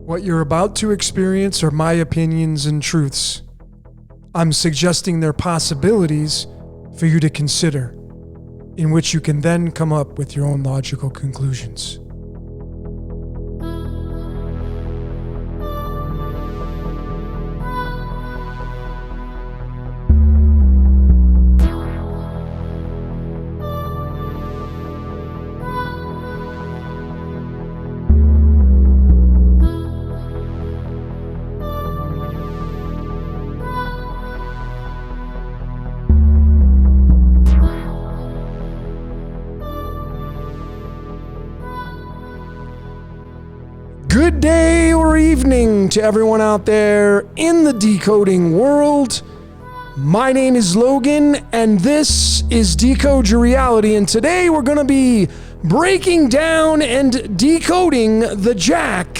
What you're about to experience are my opinions and truths. I'm suggesting they're possibilities for you to consider, in which you can then come up with your own logical conclusions. Good day or evening to everyone out there in the decoding world. My name is Logan, and this is Decode Your Reality, and today we're going to be breaking down and decoding the Jack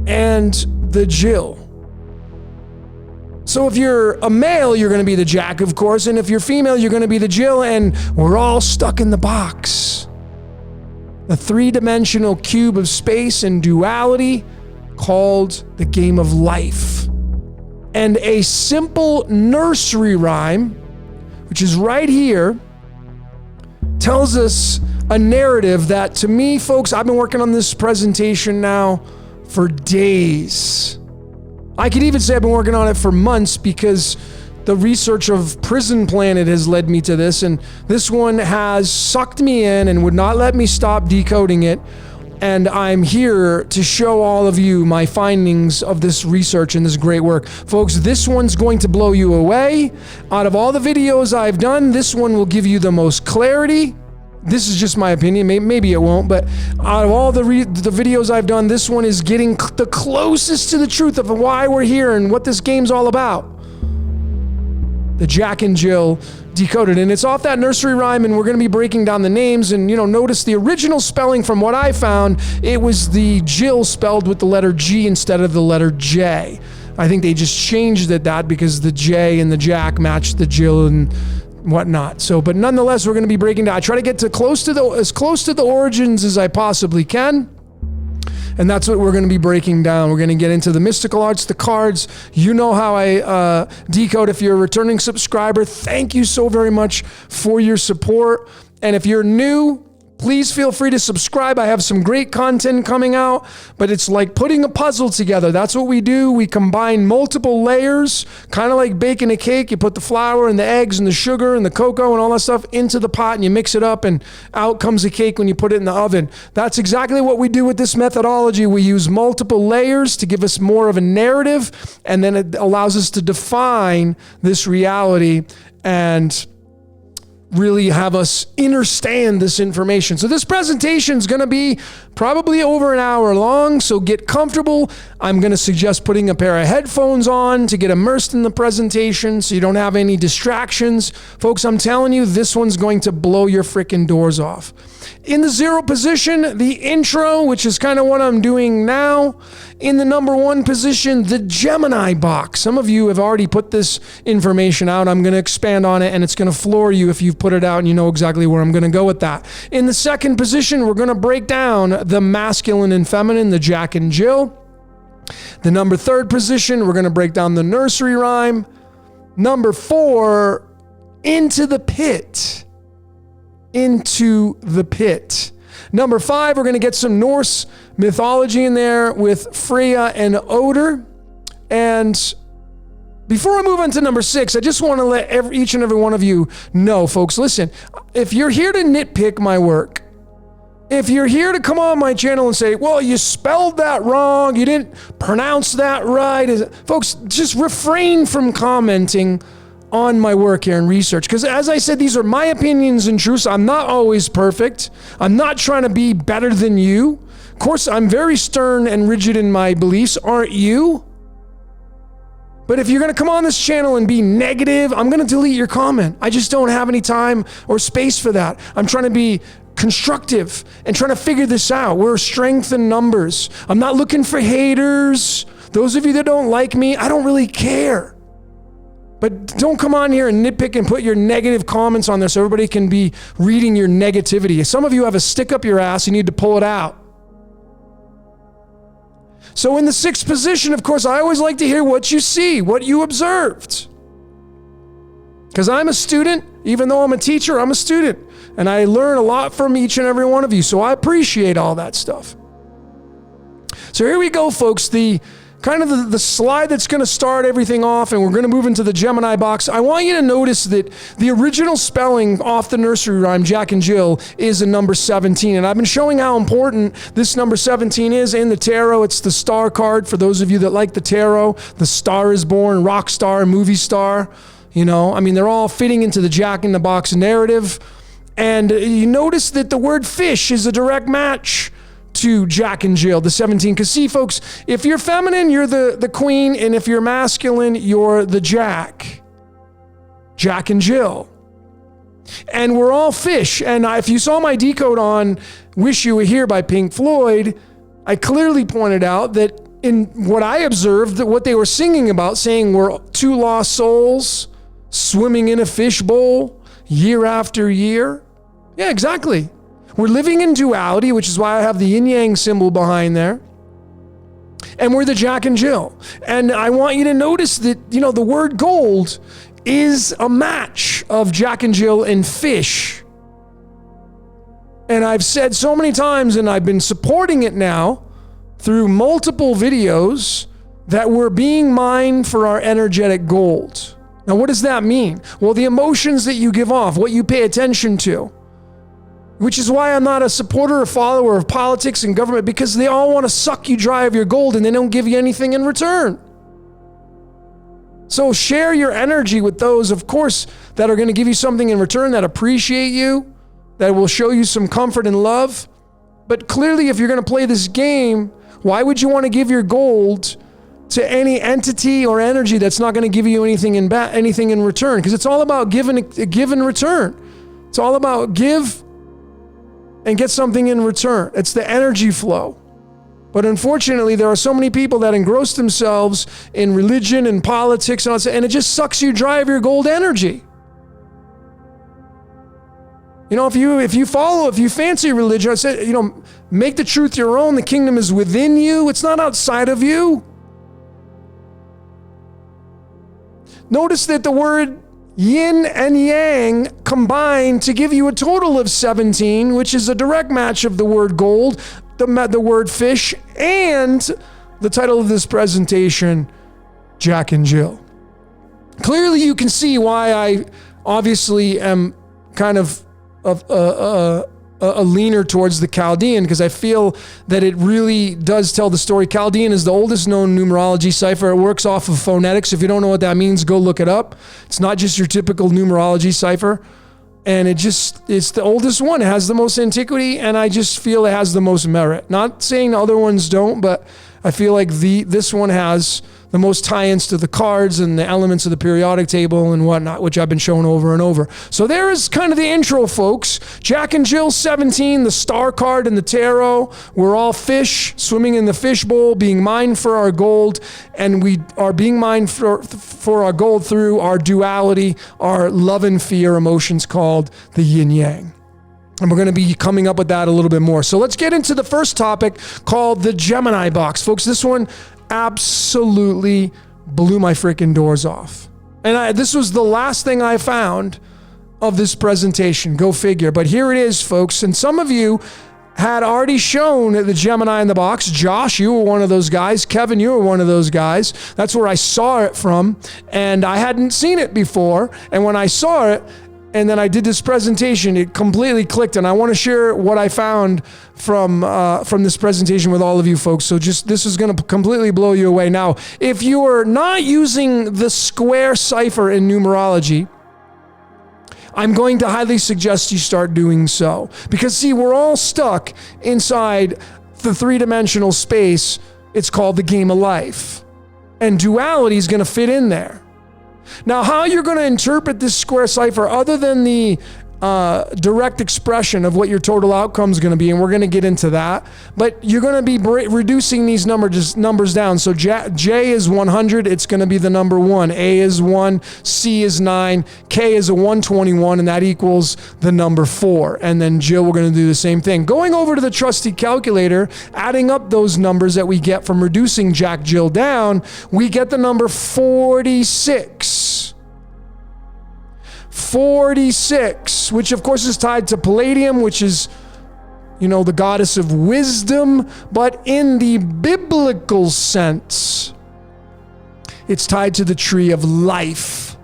and the Gill. So if you're a male, you're going to be the Jack, of course, and if you're female, you're going to be the Gill, and we're all stuck in the box. A three-dimensional cube of space and duality called the game of life. And a simple nursery rhyme, which is right here, tells us a narrative that, to me, folks, I've been working on this presentation now for days. I could even say I've been working on it for months, because the research of Prison Planet has led me to this, and this one has sucked me in and would not let me stop decoding it. And I'm here to show all of you my findings of this research and this great work. Folks, this one's going to blow you away. Out of all the videos I've done, this one will give you the most clarity. This is just my opinion. Maybe it won't, but out of all the videos I've done, this one is getting the closest to the truth of why we're here and what this game's all about. The Jack and Gill Decoded, and it's off that nursery rhyme, and we're going to be breaking down the names. And notice the original spelling from what I found, it was the Gill spelled with the letter G instead of the letter J. I think they just changed that because the J and the Jack matched the Gill and whatnot. So, but nonetheless, we're going to be breaking down. I try to get as close to the origins as I possibly can. And that's what we're going to be breaking down. We're going to get into the mystical arts, the cards. You know how I decode. If you're a returning subscriber, thank you so very much for your support. And if you're new, please feel free to subscribe. I have some great content coming out, but it's like putting a puzzle together. That's what we do. We combine multiple layers, kind of like baking a cake. You put the flour and the eggs and the sugar and the cocoa and all that stuff into the pot, and you mix it up, and out comes a cake when you put it in the oven. That's exactly what we do with this methodology. We use multiple layers to give us more of a narrative, and then it allows us to define this reality and really have us understand this information. So this presentation is going to be probably over an hour long, so get comfortable. I'm going to suggest putting a pair of headphones on to get immersed in the presentation so you don't have any distractions. Folks, I'm telling you, this one's going to blow your freaking doors off. In the 0 position, the intro, which is kind of what I'm doing now. In the number 1 position, the Gemini box. Some of you have already put this information out. I'm going to expand on it, and it's going to floor you if you've put it out and you know exactly where I'm going to go with that. In the 2nd position, we're going to break down the masculine and feminine, the Jack and Gill. The number 3rd position, we're going to break down the nursery rhyme. Number 4, into the pit. Into the pit. Number 5, we're going to get some Norse mythology in there with Freya and Odin. And before I move on to number 6, I just want to let each and every one of you know, folks, listen, if you're here to nitpick my work, if you're here to come on my channel and say, well, you spelled that wrong, you didn't pronounce that right, folks, just refrain from commenting on my work here and research. Because as I said, these are my opinions and truths. I'm not always perfect. I'm not trying to be better than you. Of course, I'm very stern and rigid in my beliefs. Aren't you? But if you're going to come on this channel and be negative, I'm going to delete your comment. I just don't have any time or space for that. I'm trying to be constructive and trying to figure this out. We're strength in numbers. I'm not looking for haters. Those of you that don't like me, I don't really care. But don't come on here and nitpick and put your negative comments on there so everybody can be reading your negativity. Some of you have a stick up your ass, you need to pull it out. So in the sixth position, of course, I always like to hear what you see, what you observed. Because I'm a student, even though I'm a teacher, I'm a student. And I learn a lot from each and every one of you. So I appreciate all that stuff. So here we go, folks. The slide that's going to start everything off, and we're going to move into the Gemini box. I want you to notice that the original spelling off the nursery rhyme, Jack and Jill, is a number 17. And I've been showing how important this number 17 is in the tarot. It's the star card. For those of you that like the tarot, the star is born, rock star, movie star. They're all fitting into the Jack in the Box narrative. And you notice that the word fish is a direct match to Jack and Jill, the 17. Because see, folks, if you're feminine, you're the queen. And if you're masculine, you're the Jack. Jack and Jill. And we're all fish. And if you saw my decode on Wish You Were Here by Pink Floyd, I clearly pointed out that in what I observed, that what they were singing about, saying we're two lost souls swimming in a fishbowl year after year. Yeah, exactly. We're living in duality, which is why I have the yin-yang symbol behind there. And we're the Jack and Jill. And I want you to notice that, the word gold is a match of Jack and Jill and fish. And I've said so many times, and I've been supporting it now through multiple videos, that we're being mined for our energetic gold. Now, what does that mean? Well, the emotions that you give off, what you pay attention to. Which is why I'm not a supporter or follower of politics and government, because they all want to suck you dry of your gold and they don't give you anything in return. So share your energy with those, of course, that are going to give you something in return, that appreciate you, that will show you some comfort and love. But clearly, if you're going to play this game, why would you want to give your gold to any entity or energy that's not going to give you anything in return? Because it's all about give and return. It's all about give and get something in return. It's the energy flow. But unfortunately, there are so many people that engross themselves in religion and politics and it just sucks you dry of your gold energy. If you fancy religion, I say, make the truth your own. The kingdom is within you. It's not outside of you. Notice that the word yin and yang combine to give you a total of 17, which is a direct match of the word gold, the word fish, and the title of this presentation, Jack and Jill. Clearly, you can see why I obviously am kind of a leaner towards the Chaldean, because I feel that it really does tell the story. Chaldean is the oldest known numerology cipher. It works off of phonetics. If you don't know what that means, go look it up. It's not just your typical numerology cipher. And it's the oldest one. It has the most antiquity, and I just feel it has the most merit. Not saying the other ones don't, but I feel like this one has the most tie-ins to the cards and the elements of the periodic table and whatnot, which I've been showing over and over. So there is kind of the intro, folks. Jack and Jill 17, the star card in the tarot. We're all fish swimming in the fishbowl, being mined for our gold, and we are being mined for our gold through our duality, our love and fear emotions called the yin-yang. And we're going to be coming up with that a little bit more. So let's get into the first topic called the Gemini box. Folks, this one absolutely blew my freaking doors off. And this was the last thing I found of this presentation. Go figure. But here it is, folks. And some of you had already shown the Gemini in the box. Josh, you were one of those guys. Kevin, you were one of those guys. That's where I saw it from. And I hadn't seen it before. And when I saw it, and then I did this presentation, it completely clicked, and I want to share what I found from this presentation with all of you folks. So this is going to completely blow you away. Now, if you are not using the square cipher in numerology, I'm going to highly suggest you start doing so. Because see, we're all stuck inside the three-dimensional space. It's called the game of life. And duality is going to fit in there. Now, how you're going to interpret this square cipher, other than the direct expression of what your total outcome is going to be, and we're going to get into that. But you're going to be reducing these numbers down. So J is 100. It's going to be the number 1. A is 1. C is 9. K is a 121, and that equals the number 4. And then Jill, we're going to do the same thing. Going over to the trusty calculator, adding up those numbers that we get from reducing Jack Jill down, we get the number 46. 46, which of course is tied to Palladium, which is, the goddess of wisdom, but in the biblical sense, it's tied to the tree of life,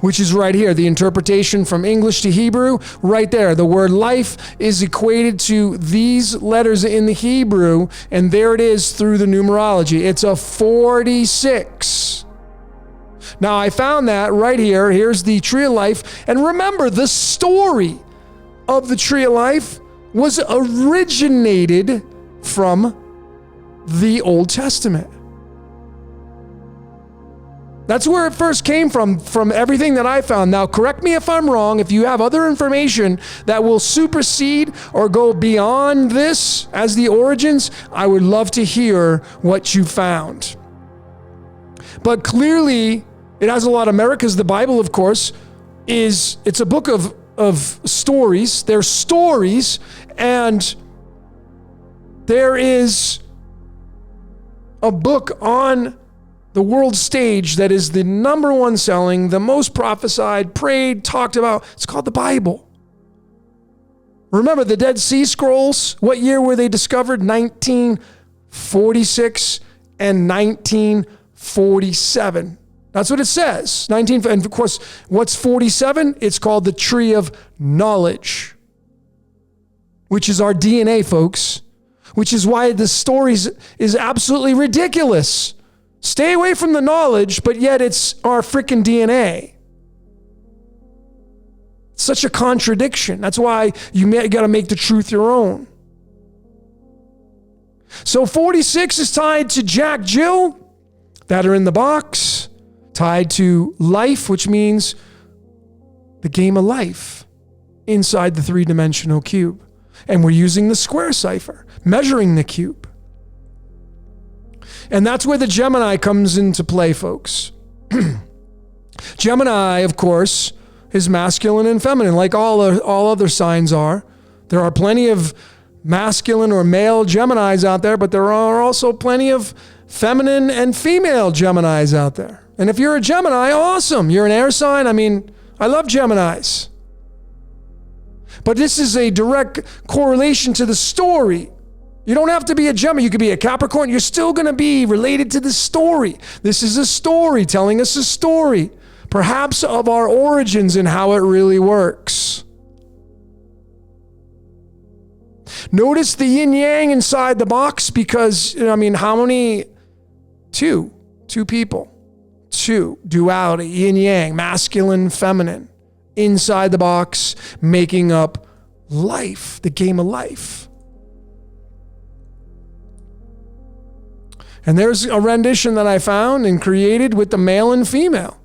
which is right here. The interpretation from English to Hebrew, right there. The word life is equated to these letters in the Hebrew, and there it is through the numerology. It's a 46. Now, I found that right here. Here's the tree of life. And remember, the story of the tree of life was originated from the Old Testament. That's where it first came from everything that I found. Now, correct me if I'm wrong. If you have other information that will supersede or go beyond this as the origins, I would love to hear what you found. But clearly, it has a lot of merit because the Bible, of course, it's a book of stories. They're stories, and there is a book on the world stage that is the number one selling, the most prophesied, prayed, talked about. It's called the Bible. Remember the Dead Sea Scrolls? What year were they discovered? 1946 and 1947. That's what it says. And of course, what's 47? It's called the tree of knowledge, which is our DNA, folks, which is why the story is absolutely ridiculous. Stay away from the knowledge, but yet it's our freaking DNA. It's such a contradiction. That's why you got to make the truth your own. So 46 is tied to Jack Jill that are in the box. Tied to life, which means the game of life inside the three-dimensional cube. And we're using the square cipher, measuring the cube. And that's where the Gemini comes into play, folks. Gemini, of course, is masculine and feminine, like all other signs are. There are plenty of masculine or male Geminis out there, but there are also plenty of feminine and female Geminis out there. And if you're a Gemini, awesome. You're an air sign. I love Geminis. But this is a direct correlation to the story. You don't have to be a Gemini. You could be a Capricorn. You're still going to be related to the story. This is a story telling us a story, perhaps of our origins and how it really works. Notice the yin-yang inside the box because, how many? Two people. 2, duality, yin-yang, masculine, feminine, inside the box, making up life, the game of life. And there's a rendition that I found and created with the male and female.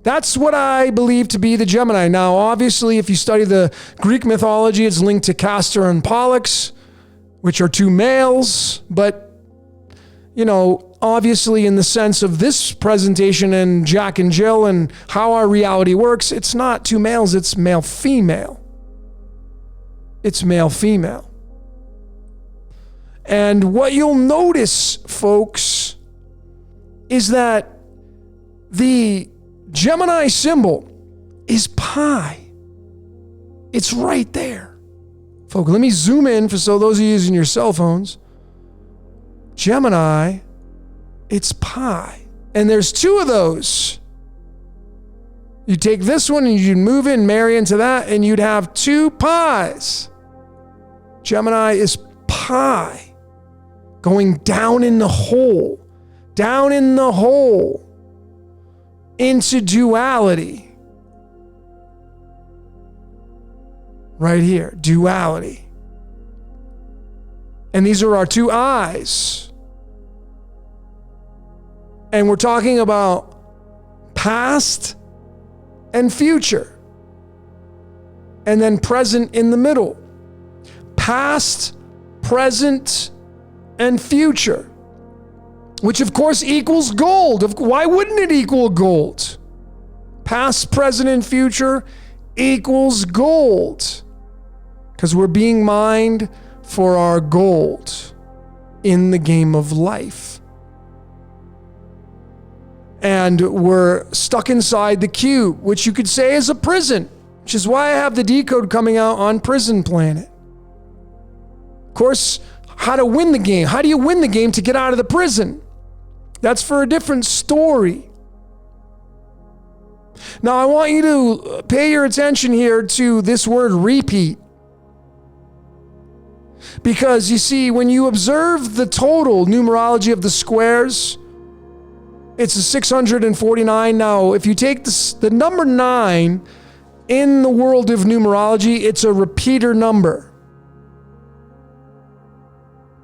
That's what I believe to be the Gemini. Now, obviously, if you study the Greek mythology, it's linked to Castor and Pollux, which are 2 males, but obviously in the sense of this presentation and Jack and Jill and how our reality works, it's not 2 males, it's male-female. It's male-female. And what you'll notice, folks, is that the Gemini symbol is pi. It's right there. Folks, let me zoom in for those of you using your cell phones. Gemini, it's pi. And there's 2 of those. You take this one and you move in, marry into that, and you'd have 2 pies. Gemini is pi. Going down in the hole. Into duality. Right here, duality. And these are our 2 eyes. And we're talking about past and future. and then present in the middle. Past, present, and future, which of course equals gold. Why wouldn't it equal gold? Past, present, and future equals gold, because we're being mined for our gold in the game of life. And we're stuck inside the cube, which you could say is a prison, which is why I have the Decode coming out on Prison Planet. Of course, how to win the game. How do you win the game to get out of the prison? That's for a different story. Now, I want you to pay your attention here to this word repeat. Because you see, when you observe the total numerology of the squares, it's a 649. Now, if you take the number 9 in the world of numerology, it's a repeater number.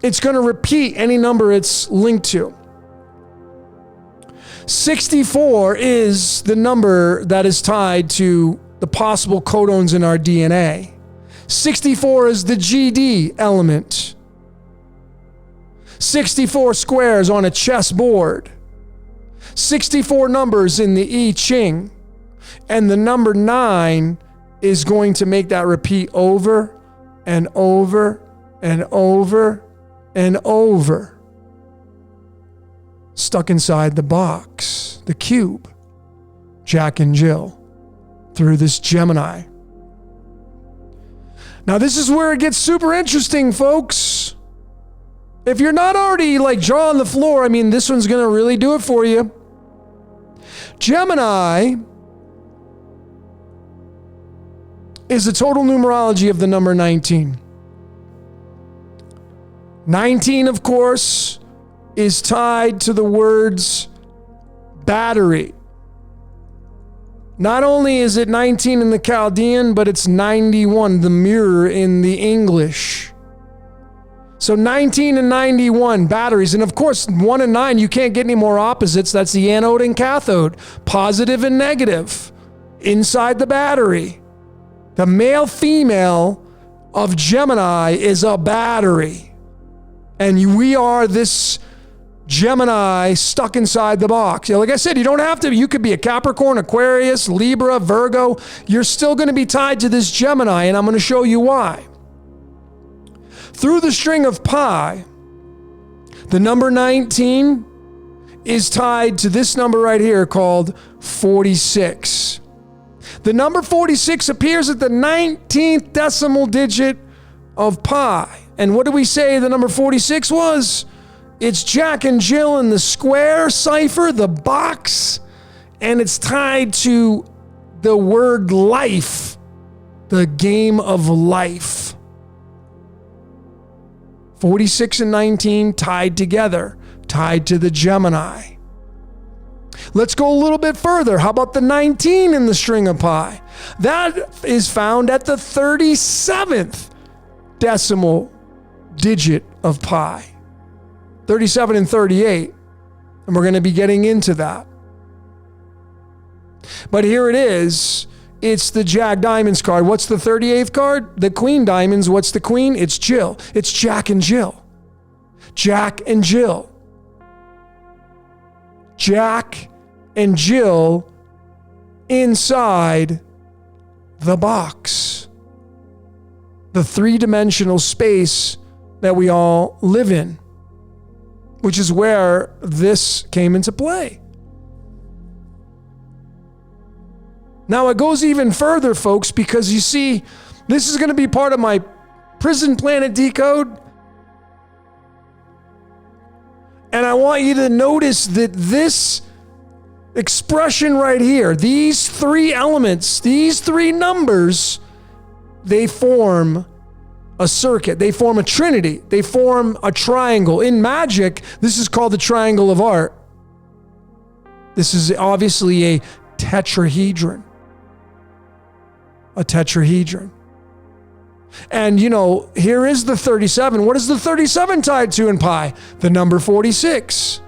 It's going to repeat any number it's linked to. 64 is the number that is tied to the possible codons in our DNA. 64 is the GD element. 64 squares on a chessboard. 64 numbers in the I Ching. And the number 9 is going to make that repeat over and over and over and over. Stuck inside the box, the cube, Jack and Jill, through this Gemini. Now, this is where it gets super interesting, folks. If you're not already like jaw on the floor, I mean, this one's going to really do it for you. Gemini is the total numerology of the number 19. 19, of course, is tied to the words battery. Not only is it 19 in the Chaldean, but it's 91, the mirror in the English. So 19 and 91, batteries. And of course, 1 and 9, you can't get any more opposites. That's the anode and cathode, positive and negative, inside the battery. The male-female of Gemini is a battery. And we are this Gemini stuck inside the box. Like I said, you don't have to. You could be a Capricorn, Aquarius, Libra, Virgo. You're still going to be tied to this Gemini, and I'm going to show you why. Through the string of pi, the number 19 is tied to this number right here called 46. The number 46 appears at the 19th decimal digit of pi. And what do we say the number 46 was? It's Jack and Jill in the square cipher, the box, and it's tied to the word life, the game of life. 46 and 19 tied together, tied to the Gemini. Let's go a little bit further. How about the 19 in the string of pi? That is found at the 37th decimal digit of pi. 37 and 38. And we're going to be getting into that. But here it is. It's the Jack Diamonds card. What's the 38th card? The Queen Diamonds. What's the Queen? It's Jill. It's Jack and Jill. Jack and Jill. Jack and Jill inside the box. The three-dimensional space that we all live in, which is where this came into play. Now, it goes even further, folks, because you see, this is going to be part of my Prison Planet Decode. And I want you to notice that this expression right here, these three elements, these three numbers, they form a circuit. They form a trinity. They form a triangle. In magic, this is called the triangle of art. This is obviously a tetrahedron. A tetrahedron. And, you know, here is the 37. What is the 37 tied to in pi? The number 46.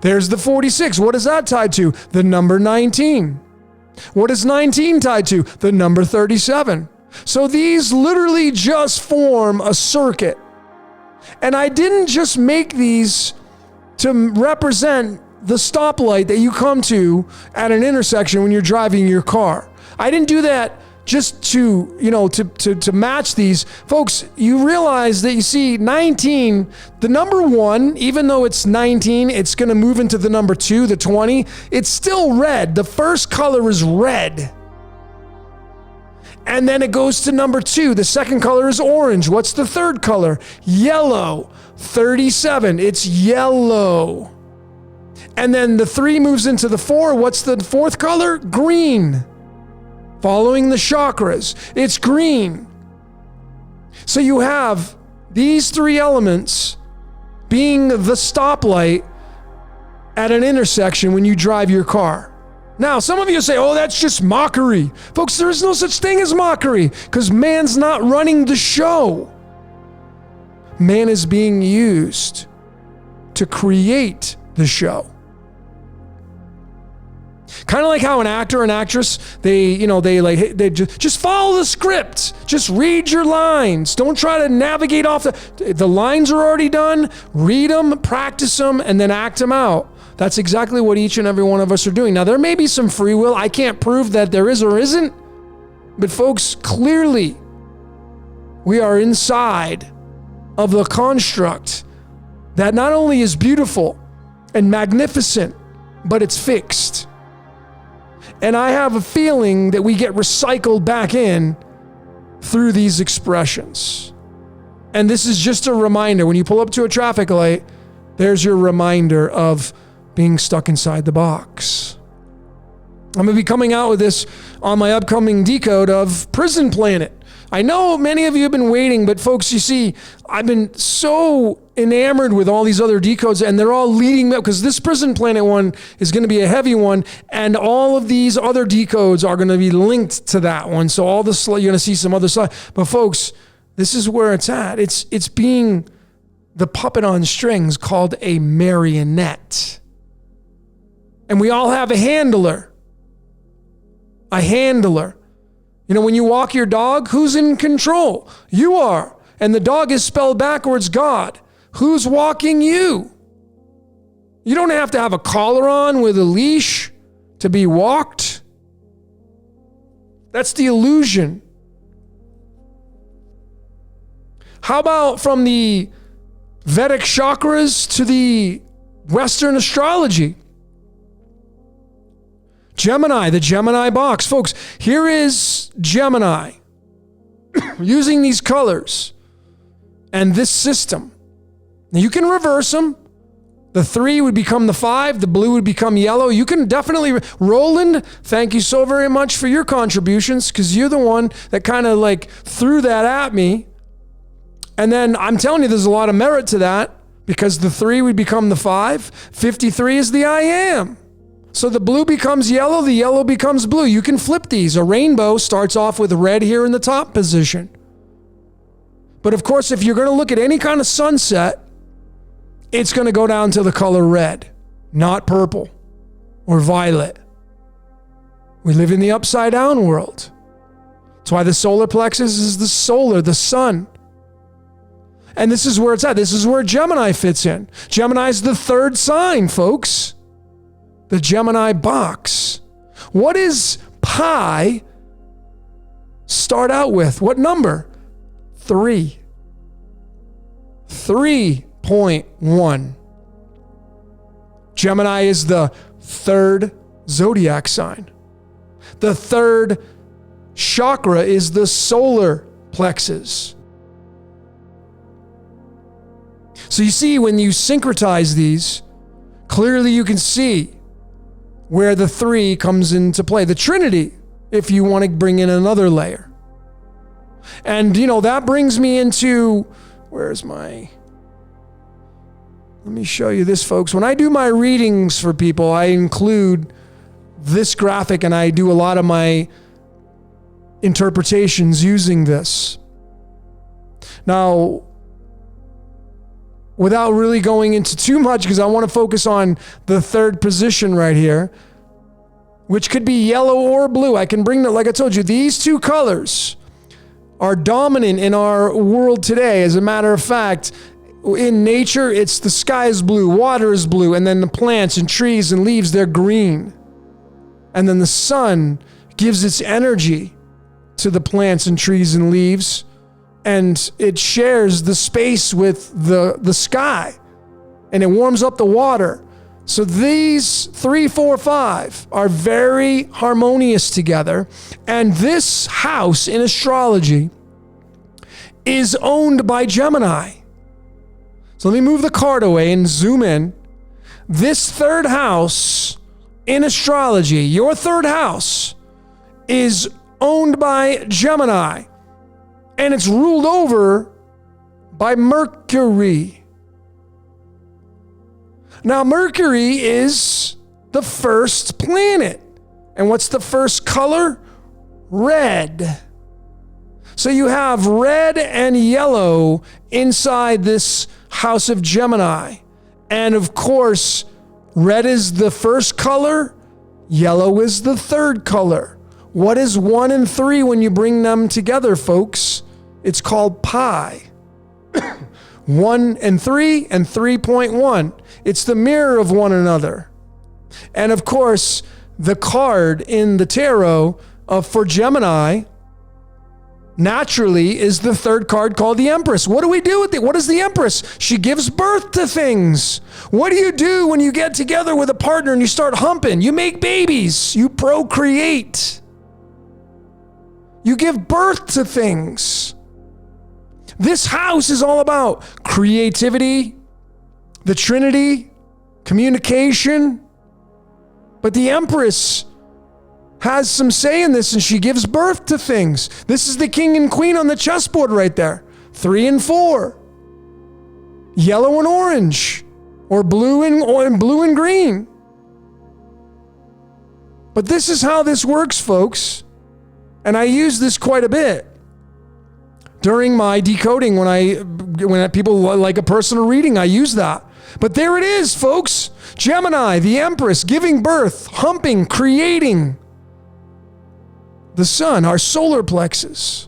There's the 46. What is that tied to? The number 19. What is 19 tied to? The number 37. So these literally just form a circuit. And I didn't just make these to represent the stoplight that you come to at an intersection when you're driving your car. I didn't do that just to match these. Folks, you realize that you see 19, the number 1, even though it's 19, it's going to move into the number 2, the 20. It's still red. The first color is red. And then it goes to number 2. The second color is orange. What's the third color? Yellow. 37. It's yellow. And then the 3 moves into the 4. What's the fourth color? Green. Following the chakras, it's green. So you have these 3 elements being the stoplight at an intersection when you drive your car. Now, some of you say, oh, that's just mockery. Folks, there is no such thing as mockery because man's not running the show. Man is being used to create the show. Kind of like how an actor and actress, they just follow the script. Just read your lines. Don't try to navigate off the lines are already done. Read them, practice them, and then act them out. That's exactly what each and every one of us are doing. Now, there may be some free will. I can't prove that there is or isn't. But folks, clearly, we are inside of the construct that not only is beautiful and magnificent, but it's fixed. And I have a feeling that we get recycled back in through these expressions. And this is just a reminder. When you pull up to a traffic light, there's your reminder of being stuck inside the box. I'm going to be coming out with this on my upcoming decode of Prison Planet. I know many of you have been waiting, but folks, you see, I've been so enamored with all these other decodes, and they're all leading me up because this Prison Planet one is going to be a heavy one, and all of these other decodes are going to be linked to that one. So all this, you're going to see some other side. But folks, this is where it's at. It's being the puppet on strings called a marionette. And we all have a handler. A handler. You know, when you walk your dog, who's in control? You are. And the dog is spelled backwards, God. Who's walking you? You don't have to have a collar on with a leash to be walked. That's the illusion. How about from the Vedic chakras to the Western astrology? Gemini, the Gemini box. Folks, here is Gemini using these colors and this system. Now you can reverse them. The 3 would become the 5. The blue would become yellow. You can definitely, Roland, thank you so very much for your contributions because you're the one that kind of like threw that at me. And then I'm telling you, there's a lot of merit to that because the 3 would become the 5. 53 is the I am. So the blue becomes yellow, the yellow becomes blue. You can flip these. A rainbow starts off with red here in the top position. But of course, if you're going to look at any kind of sunset, it's going to go down to the color red, not purple or violet. We live in the upside down world. That's why the solar plexus is the solar, the sun. And this is where it's at. This is where Gemini fits in. Gemini is the 3rd sign, folks. The Gemini box. What is pi start out with? What number? 3. 3.1. Gemini is the 3rd zodiac sign. The 3rd chakra is the solar plexus. So you see, when you syncretize these, clearly you can see where the 3 comes into play. The Trinity, if you want to bring in another layer. And, you know, that brings me into, let me show you this, folks. When I do my readings for people, I include this graphic and I do a lot of my interpretations using this. Now, without really going into too much, because I want to focus on the 3rd position right here, which could be yellow or blue. I can bring that, like I told you, these two colors are dominant in our world today. As a matter of fact, in nature, it's the sky is blue, water is blue, and then the plants and trees and leaves, they're green. And then the sun gives its energy to the plants and trees and leaves, and it shares the space with the sky, and it warms up the water. So these 3, 4, 5 are very harmonious together. And this house in astrology is owned by Gemini. So let me move the card away and zoom in. This third house in astrology, your third house, is owned by Gemini. And it's ruled over by Mercury. Now, Mercury is the first planet. And what's the first color? Red. So you have red and yellow inside this house of Gemini. And of course, red is the first color, yellow is the third color. What is 1 and 3 when you bring them together, folks? It's called pi. 1 and 3 and 3.1. It's the mirror of one another. And of course, the card in the tarot for Gemini naturally is the third card called the Empress. What do we do with it? What is the Empress? She gives birth to things. What do you do when you get together with a partner and you start humping? You make babies. You procreate. You give birth to things. This house is all about creativity, the Trinity, communication. But the Empress has some say in this, and she gives birth to things. This is the king and queen on the chessboard right there. 3 and 4. Yellow and orange. Or blue and green. But this is how this works, folks. And I use this quite a bit during my decoding. When people like a personal reading, I use that. But there it is, folks. Gemini, the Empress, giving birth, humping, creating. The sun, our solar plexus.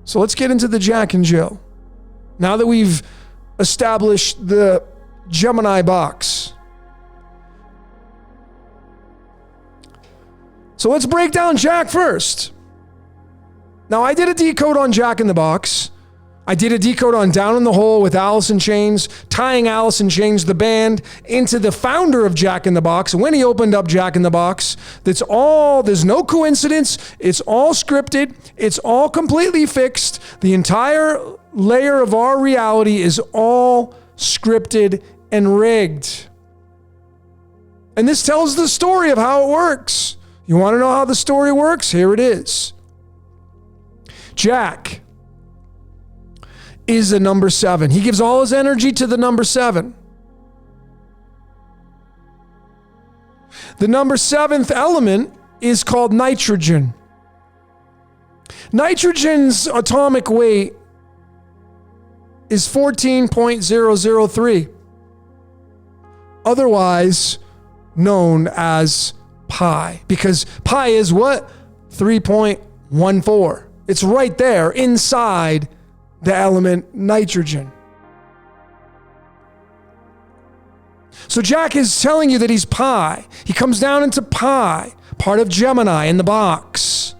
So let's get into the Jack and Jill. Now that we've established the Gemini box. So let's break down Jack first. Now, I did a decode on Jack in the Box. I did a decode on Down in the Hole with Alice in Chains, tying Alice in Chains, the band, into the founder of Jack in the Box. When he opened up Jack in the Box, there's no coincidence. It's all scripted. It's all completely fixed. The entire layer of our reality is all scripted and rigged. And this tells the story of how it works. You want to know how the story works? Here it is. Jack is a number 7. He gives all his energy to the number 7. The number 7th element is called nitrogen. Nitrogen's atomic weight is 14.003, otherwise known as pi, because pi is what? 3.14. It's right there inside the element nitrogen. So Jack is telling you that he's pi. He comes down into pi, part of Gemini in the box.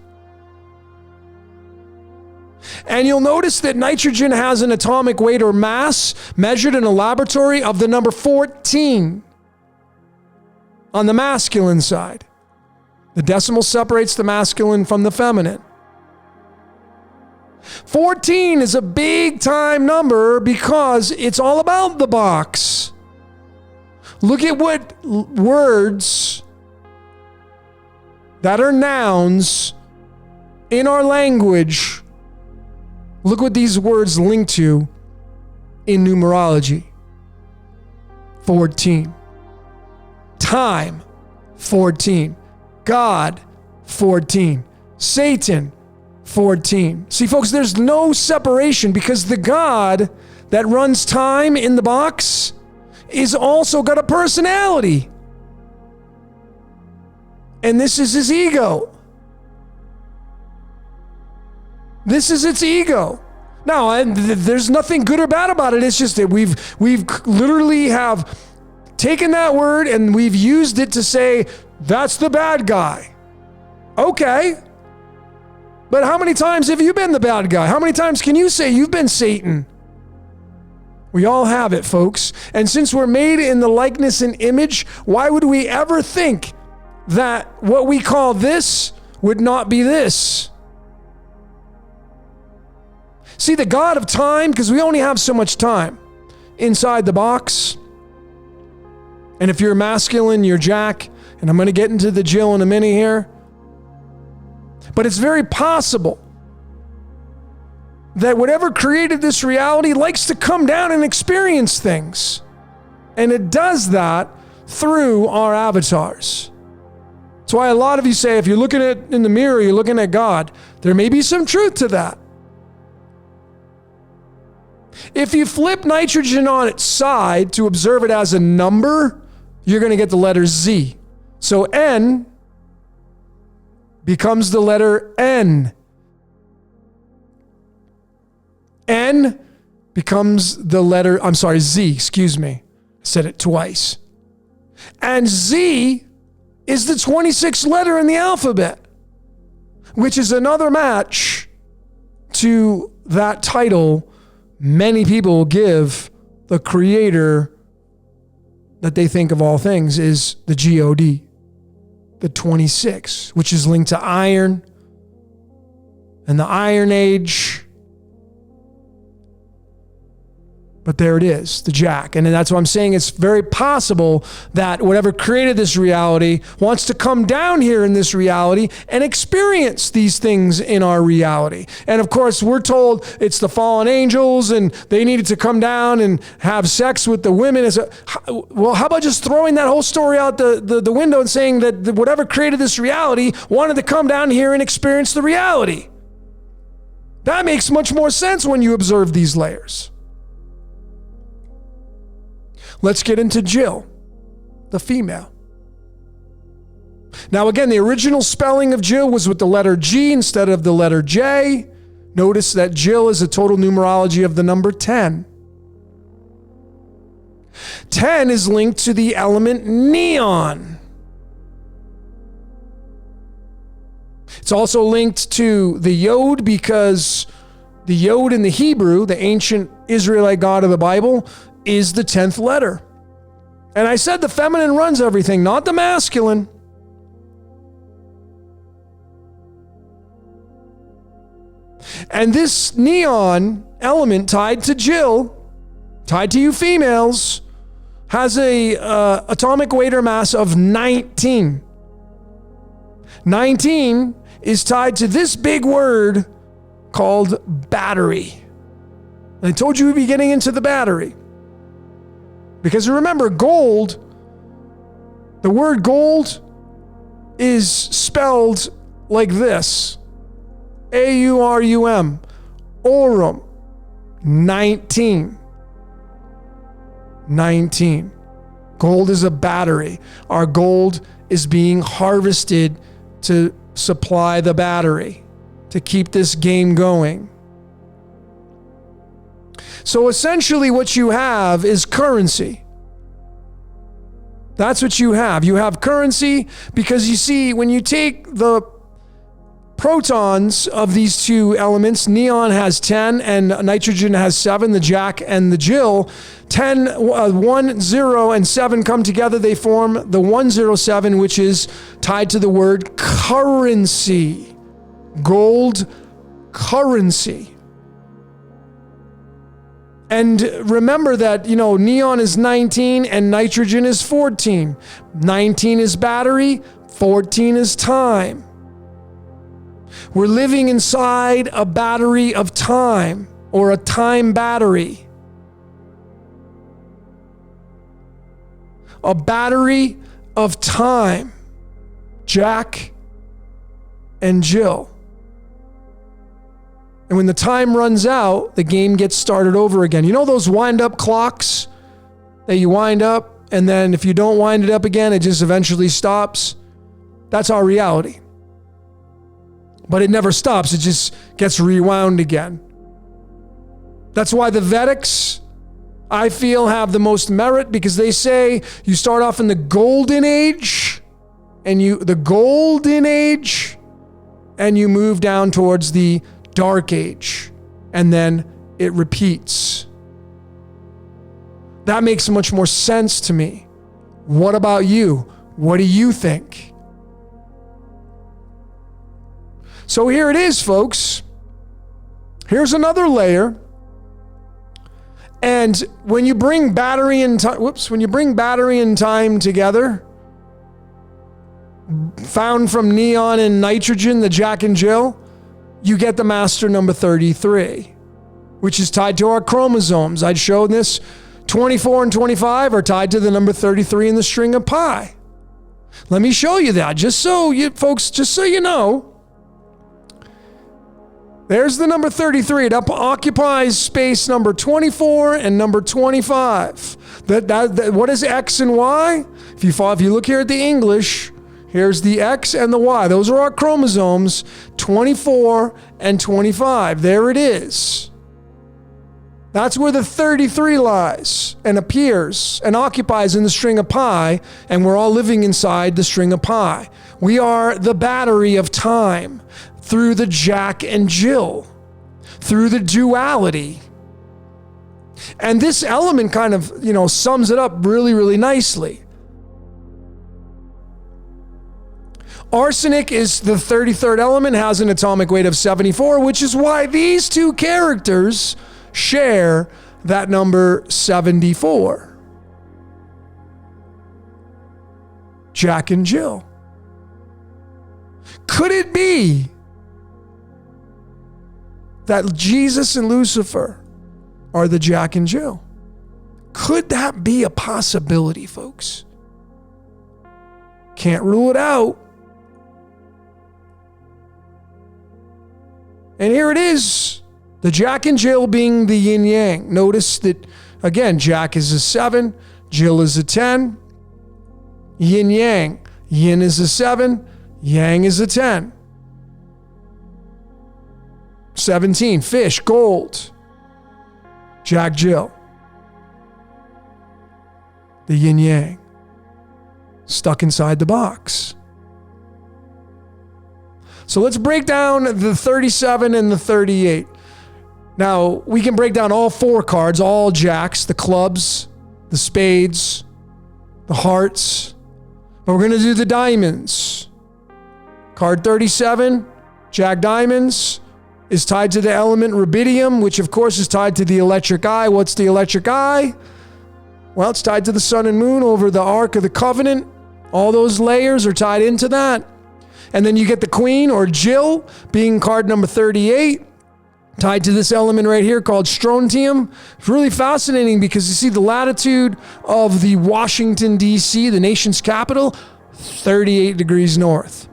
And you'll notice that nitrogen has an atomic weight or mass measured in a laboratory of the number 14 on the masculine side. The decimal separates the masculine from the feminine. 14 is a big time number because it's all about the box. Look at what words that are nouns in our language. Look what these words link to in numerology. 14. Time, 14. God, 14. Satan, 14. See, folks, there's no separation because the God that runs time in the box is also got a personality. And this is his ego. This is its ego. Now, and there's nothing good or bad about it. It's just that we've literally have taken that word and we've used it to say, that's the bad guy. Okay. But how many times have you been the bad guy? How many times can you say you've been Satan? We all have it, folks. And since we're made in the likeness and image, why would we ever think that what we call this would not be this? See, the God of time, because we only have so much time inside the box. And if you're masculine, you're Jack. And I'm going to get into the Jill in a minute here. But it's very possible that whatever created this reality likes to come down and experience things. And it does that through our avatars. That's why a lot of you say, if you're looking at in the mirror, you're looking at God. There may be some truth to that. If you flip nitrogen on its side to observe it as a number, you're going to get the letter Z. So N becomes the letter N. N becomes the letter, Z, excuse me. I said it twice. And Z is the 26th letter in the alphabet, which is another match to that title many people give the creator that they think of all things is the God, the 26, which is linked to iron and the Iron Age. But there it is, the Jack. And that's what I'm saying. It's very possible that whatever created this reality wants to come down here in this reality and experience these things in our reality. And of course, we're told it's the fallen angels and they needed to come down and have sex with the women. Well, how about just throwing that whole story out the window and saying that whatever created this reality wanted to come down here and experience the reality? That makes much more sense when you observe these layers. Let's get into Gill, the female. Now again, the original spelling of Gill was with the letter G instead of the letter J. Notice that Gill is a total numerology of the number 10. 10 is linked to the element neon. It's also linked to the Yod because the Yod in the Hebrew, the ancient Israelite God of the Bible, is the 10th letter. And I said the feminine runs everything, not the masculine. And this neon element tied to Gill, tied to you females, has a atomic weight or mass of 19. 19 is tied to this big word called battery. And I told you we'd be getting into the battery. Because remember, gold, the word gold is spelled like this. A-U-R-U-M. Aurum. 19. 19. Gold is a battery. Our gold is being harvested to supply the battery, to keep this game going. So essentially what you have is currency. That's what you have. You have currency because you see, when you take the protons of these two elements, neon has 10 and nitrogen has 7, the Jack and the Jill, 10, 1, 0, and 7 come together. They form the 107, which is tied to the word currency. Gold currency. And remember that, neon is 19 and nitrogen is 14. 19 is battery, 14 is time. We're living inside a battery of time, or a time battery. A battery of time. Jack and Jill. And when the time runs out, the game gets started over again. You know those wind-up clocks that you wind up, and then if you don't wind it up again, it just eventually stops. That's our reality. But it never stops. It just gets rewound again. That's why the Vedics, I feel, have the most merit, because they say you start off in the golden age and you move down towards the dark age, and then it repeats. That makes much more sense to me. What about you? What do you think? So here it is, folks. Here's another layer. And when you bring battery and time together, found from neon and nitrogen, the Jack and Jill, you get the master number 33, which is tied to our chromosomes. I'd show this. 24 and 25 are tied to the number 33 in the string of pi. Let me show you that, just so you know. There's the number 33. It occupies space number 24 and number 25. What is X and Y? If you look here at the English, here's the X and the Y. Those are our chromosomes, 24 and 25. There it is. That's where the 33 lies and appears and occupies in the string of pi, and we're all living inside the string of pi. We are the battery of time through the Jack and Jill, through the duality. And this element kind of, sums it up really, really nicely. Arsenic is the 33rd element, has an atomic weight of 74, which is why these two characters share that number 74. Jack and Jill. Could it be that Jesus and Lucifer are the Jack and Jill? Could that be a possibility, folks? Can't rule it out. And here it is. The Jack and Jill being the yin yang. Notice that, again, Jack is a 7, Jill is a 10. Yin yang. Yin is a 7, yang is a 10. 17, fish, gold. Jack, Jill. The yin yang. Stuck inside the box. So let's break down the 37 and the 38. Now, we can break down all 4 cards, all jacks, the clubs, the spades, the hearts, but we're going to do the diamonds. Card 37, Jack Diamonds, is tied to the element rubidium, which of course is tied to the electric eye. What's the electric eye? Well, it's tied to the sun and moon over the Ark of the Covenant. All those layers are tied into that. And then you get the Queen, or Jill, being card number 38. Tied to this element right here called strontium. It's really fascinating because you see the latitude of the Washington, D.C., the nation's capital, 38 degrees north.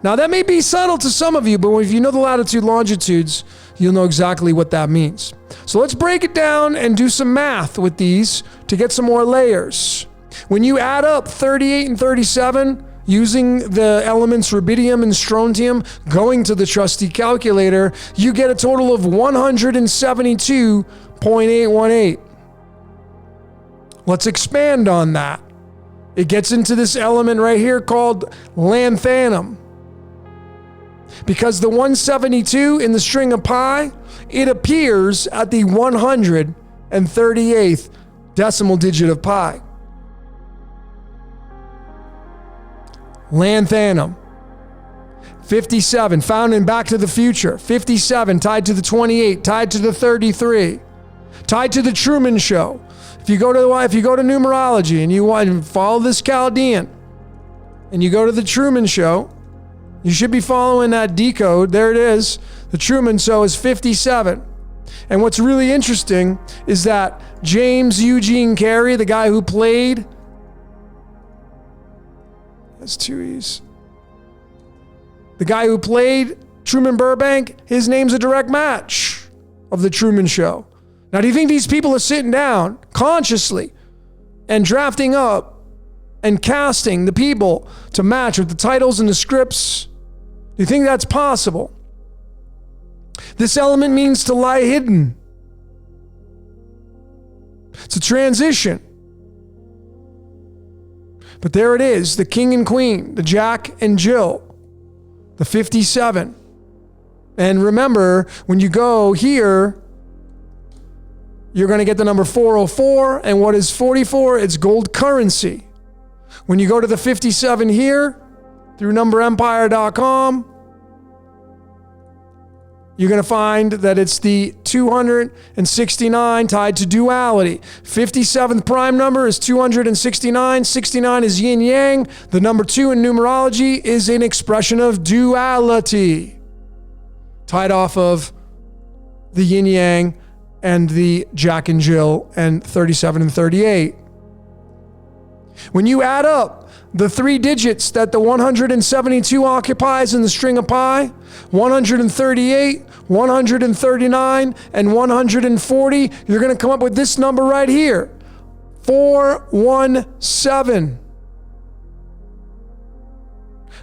Now, that may be subtle to some of you, but if you know the latitude, longitudes, you'll know exactly what that means. So let's break it down and do some math with these to get some more layers. When you add up 38 and 37, using the elements rubidium and strontium, going to the trusty calculator, you get a total of 172.818. Let's expand on that. It gets into this element right here called lanthanum. Because the 172 in the string of pi, it appears at the 138th decimal digit of pi. Lanthanum. 57, found in Back to the Future. 57, tied to the 28, tied to the 33, tied to the Truman Show. If you go to numerology and you want to follow this Chaldean, and you go to the Truman Show, you should be following that decode. There it is. The Truman Show is 57. And what's really interesting is that James Eugene Carey, the guy who played, that's 2 E's. The guy who played Truman Burbank, his name's a direct match of the Truman Show. Now, do you think these people are sitting down consciously and drafting up and casting the people to match with the titles and the scripts? Do you think that's possible? This element means to lie hidden. It's a transition. But there it is, the king and queen, the Jack and Jill, the 57. And remember, when you go here, you're going to get the number 404. And what is 44? It's gold currency. When you go to the 57 here, through numberempire.com, you're going to find that it's the 269 tied to duality. 57th prime number is 269. 69 is yin yang. The number 2 in numerology is an expression of duality, tied off of the yin yang and the Jack and Jill and 37 and 38. When you add up the 3 digits that the 172 occupies in the string of pi, 138, 139, and 140, you're going to come up with this number right here, 417.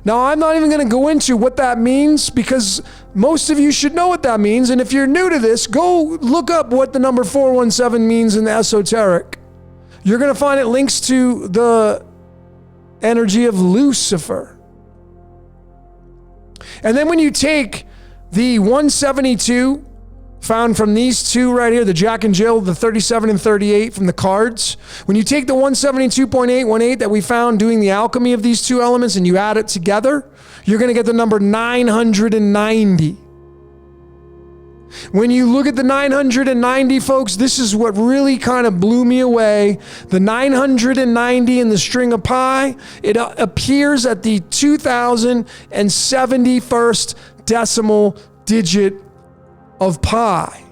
Now, I'm not even going to go into what that means because most of you should know what that means. And if you're new to this, go look up what the number 417 means in the esoteric. You're going to find it links to the energy of Lucifer. And then when you take the 172 found from these two right here, the Jack and Jill, the 37 and 38 from the cards, when you take the 172.818 that we found doing the alchemy of these two elements and you add it together, you're going to get the number 990. When you look at the 990, folks, this is what really kind of blew me away. The 990 in the string of pi, it appears at the 2071st decimal digit of pi.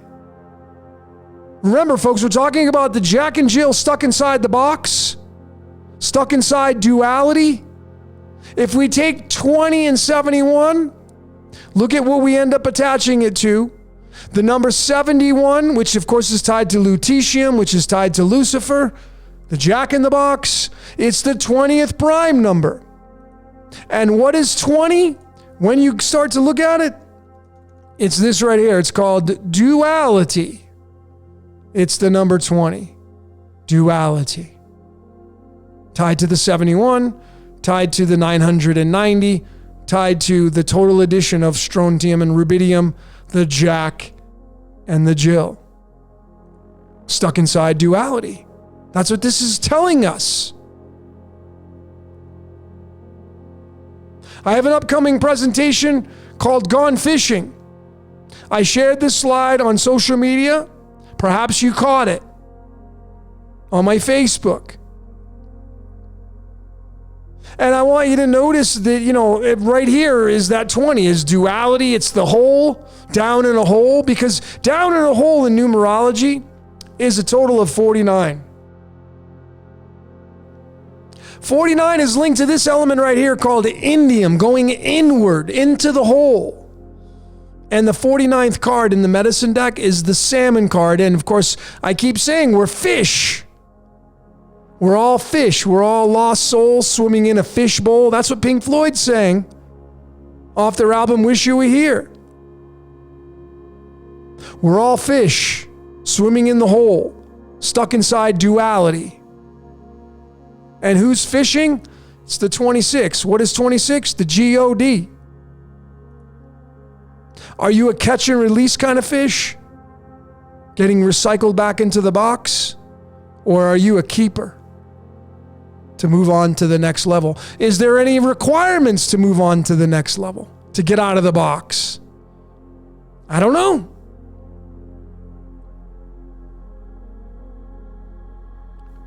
Remember, folks, we're talking about the Jack and Jill stuck inside the box, stuck inside duality. If we take 20 and 71, look at what we end up attaching it to. The number 71, which of course is tied to lutetium, which is tied to Lucifer, the Jack in the box, it's the 20th prime number. And what is 20? When you start to look at it, it's this right here. It's called duality. It's the number 20. Duality. Tied to the 71, tied to the 990, tied to the total addition of strontium and rubidium, the Jack and the Jill. Stuck inside duality. That's what this is telling us. I have an upcoming presentation called Gone Fishing. I shared this slide on social media. Perhaps you caught it on my Facebook. And I want you to notice that, right here is that 20 is duality. It's the hole, down in a hole, because down in a hole in numerology is a total of 49. 49 is linked to this element right here called indium, going inward into the hole. And the 49th card in the medicine deck is the salmon card. And of course, I keep saying we're fish. We're all fish. We're all lost souls swimming in a fish bowl. That's what Pink Floyd's saying off their album Wish You Were Here. We're all fish swimming in the hole, stuck inside duality. And who's fishing? It's the 26. What is 26? The G-O-D. Are you a catch and release kind of fish? Getting recycled back into the box? Or are you a keeper to move on to the next level? Is there any requirements to move on to the next level? To get out of the box? I don't know.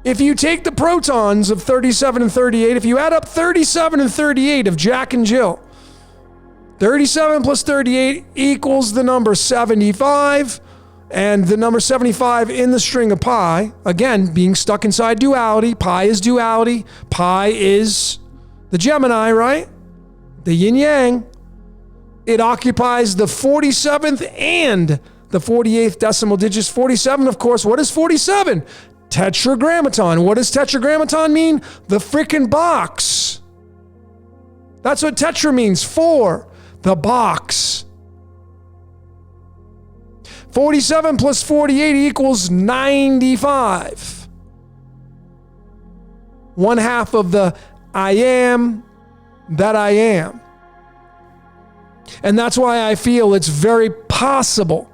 If you take the protons of 37 and 38, if you add up 37 and 38 of Jack and Jill, 37 plus 38 equals the number 75, and the number 75 in the string of pi, again, being stuck inside duality. Pi is duality. Pi is the Gemini, right? The yin-yang. It occupies the 47th and the 48th decimal digits. 47, of course, what is 47? Tetragrammaton. What does tetragrammaton mean? The frickin' box. That's what tetra means, 4. The box. 47 plus 48 equals 95. 1/2 of the I am that I am. And that's why I feel it's very possible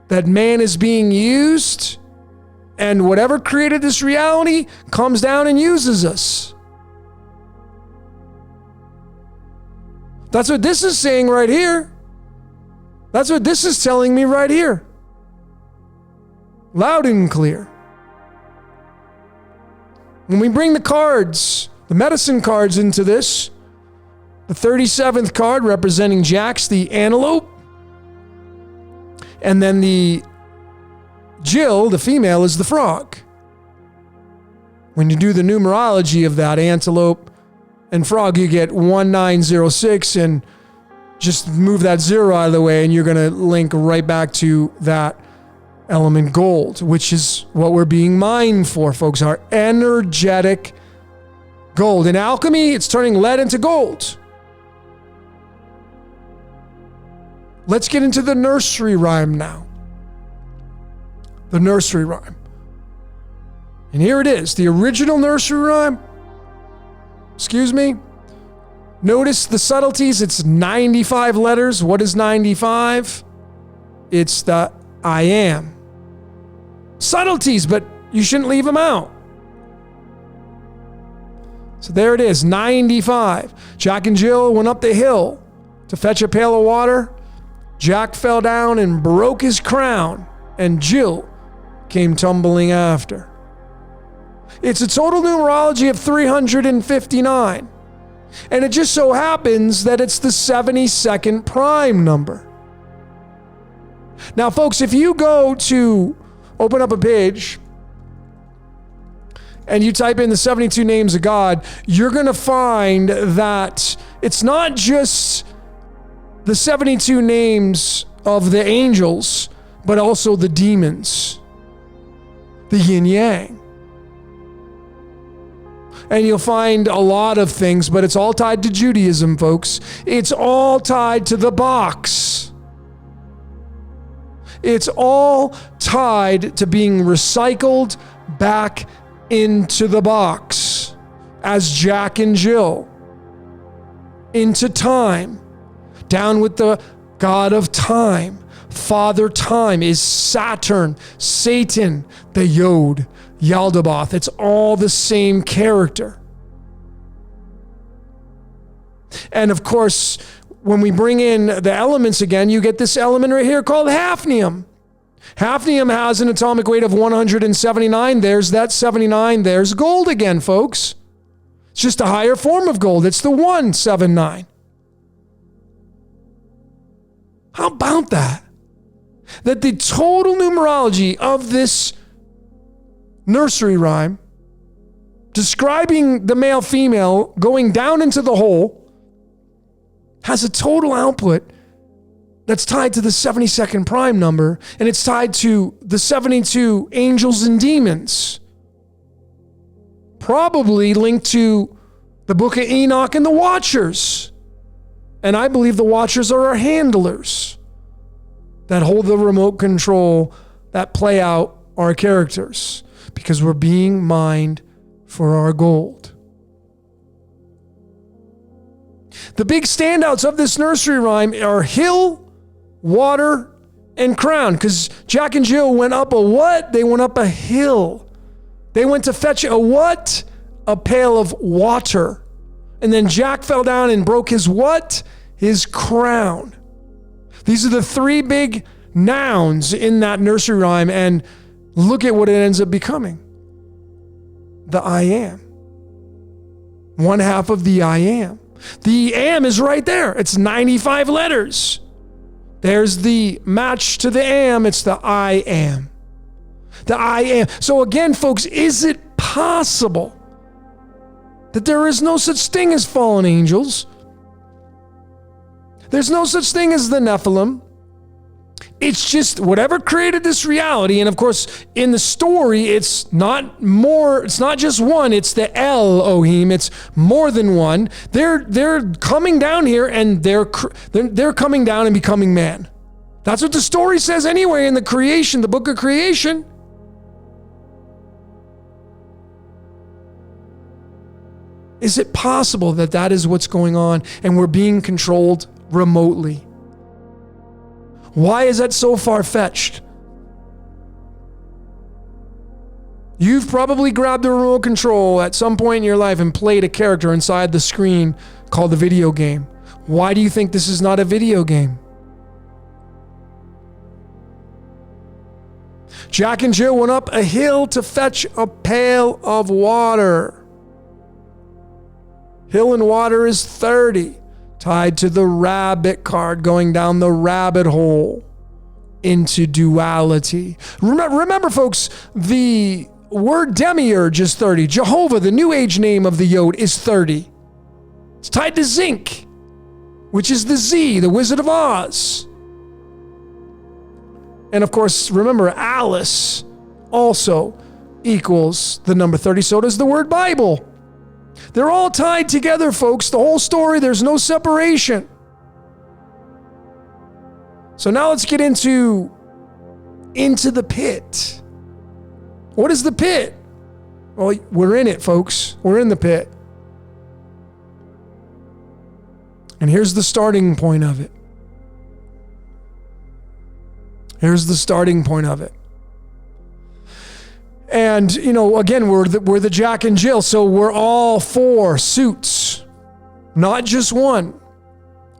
that man is being used, and whatever created this reality comes down and uses us. That's what this is saying right here. That's what this is telling me right here. Loud and clear. When we bring the cards, the medicine cards into this, the 37th card representing Jack's the antelope, and then the Gill, the female, is the frog. When you do the numerology of that antelope and frog, you get 1906, and just move that 0 out of the way and you're going to link right back to that element gold, which is what we're being mined for, folks, our energetic gold. In alchemy, it's turning lead into gold. Let's get into the nursery rhyme now. The nursery rhyme. And here it is, the original nursery rhyme. Excuse me. Notice the subtleties. It's 95 letters. What is 95? It's the I am. Subtleties, but you shouldn't leave them out. So there it is, 95. Jack and Jill went up the hill to fetch a pail of water. Jack fell down and broke his crown, and Jill came tumbling after. It's a total numerology of 359. And it just so happens that it's the 72nd prime number. Now, folks, if you go to open up a page and you type in the 72 names of God, you're going to find that it's not just the 72 names of the angels, but also the demons, the yin yang. And you'll find a lot of things, but it's all tied to Judaism, folks. It's all tied to the box. It's all tied to being recycled back into the box as Jack and Jill. Into time. Down with the God of time. Father Time is Saturn, Satan, the Yod, Yaldabaoth. It's all the same character. And of course, when we bring in the elements again, you get this element right here called hafnium. Hafnium has an atomic weight of 179. There's that 79. There's gold again, folks. It's just a higher form of gold. It's the 179. How about that? That the total numerology of this nursery rhyme, describing the male-female going down into the hole, has a total output that's tied to the 72nd prime number, and it's tied to the 72 angels and demons. Probably linked to the Book of Enoch and the Watchers. And I believe the Watchers are our handlers that hold the remote control, that play out our characters, because we're being mined for our gold. The big standouts of this nursery rhyme are hill, water, and crown, because Jack and Jill went up a what? They went up a hill. They went to fetch a what? A pail of water. And then Jack fell down and broke his what? His crown. These are the three big nouns in that nursery rhyme, and look at what it ends up becoming. The I am. 1/2 of the I am. The am is right there. It's 95 letters. There's the match to the am. It's the I am. The I am. So again, folks, is it possible that there is no such thing as fallen angels? There's no such thing as the Nephilim. It's just whatever created this reality. And of course, in the story, it's not just one, it's the Elohim. It's more than one. They're coming down here, and they're coming down and becoming man. That's what the story says anyway in the book of creation. Is it possible that that is what's going on and we're being controlled remotely? Why is that so far-fetched? You've probably grabbed the remote control at some point in your life and played a character inside the screen called the video game. Why do you think this is not a video game? Jack and Jill went up a hill to fetch a pail of water. Hill and water is 30. Tied to the rabbit card, going down the rabbit hole into duality. Remember, folks, the word demiurge is 30. Jehovah, the new age name of the Yod, is 30. It's tied to zinc, which is the Z, the Wizard of Oz. And of course, remember, Alice also equals the number 30. So does the word Bible. They're all tied together, folks. The whole story, there's no separation. So now let's get into the pit. What is the pit? Well, we're in it, folks. We're in the pit. And here's the starting point of it. Here's the starting point of it. And, again, we're the Jack and Jill, so we're all 4 suits, not just one.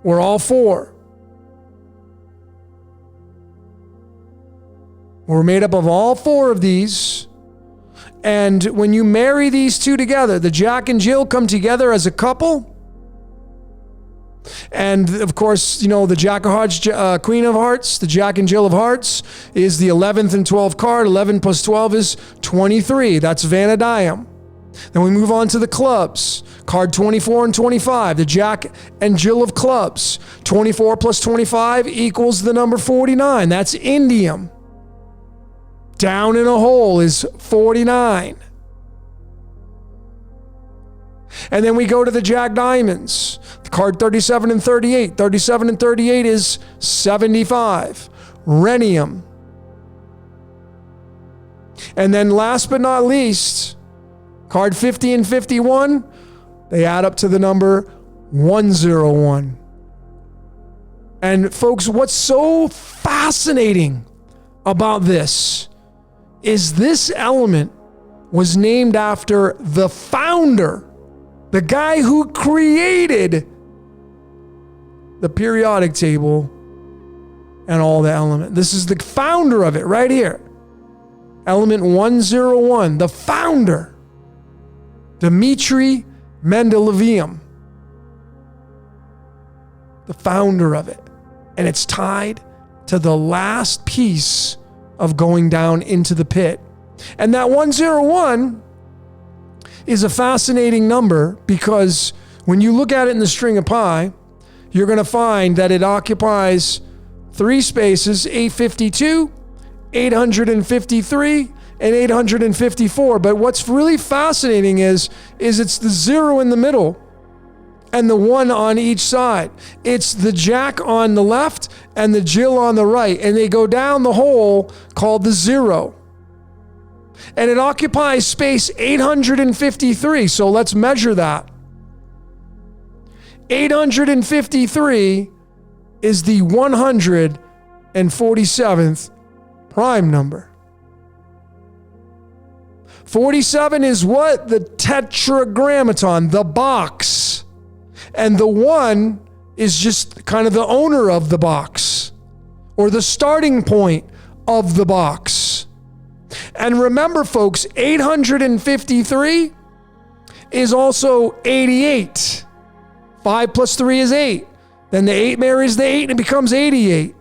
We're all 4. We're made up of all 4 of these. And when you marry these two together, the Jack and Jill come together as a couple. And of course, the Jack of Hearts, Queen of Hearts, the Jack and Jill of Hearts is the 11th and 12th card. 11 plus 12 is 23. That's Vanadium. Then we move on to the clubs. Card 24 and 25, the Jack and Jill of Clubs. 24 plus 25 equals the number 49. That's Indium. Down in a hole is 49. And then we go to the Jack Diamonds. Card 37 and 38. 37 and 38 is 75. Rhenium. And then last but not least, card 50 and 51, they add up to the number 101. And folks, what's so fascinating about this is this element was named after the founder, the guy who created the periodic table and all the element. This is the founder of it right here. Element 101, the founder, Dmitri Mendeleev, the founder of it. And it's tied to the last piece of going down into the pit. And that 101 is a fascinating number because when you look at it in the string of pi, you're going to find that it occupies 3 spaces, 852, 853, and 854. But what's really fascinating is it's the 0 in the middle and the 1 on each side. It's the Jack on the left and the Jill on the right, and they go down the hole called the 0. And it occupies space 853, so let's measure that. 853 is the 147th prime number. 47 is what? The tetragrammaton, the box. And the 1 is just kind of the owner of the box, or the starting point of the box. And remember, folks, 853 is also 88. 5 plus 3 is 8. Then the 8 marries the 8 and it becomes 88.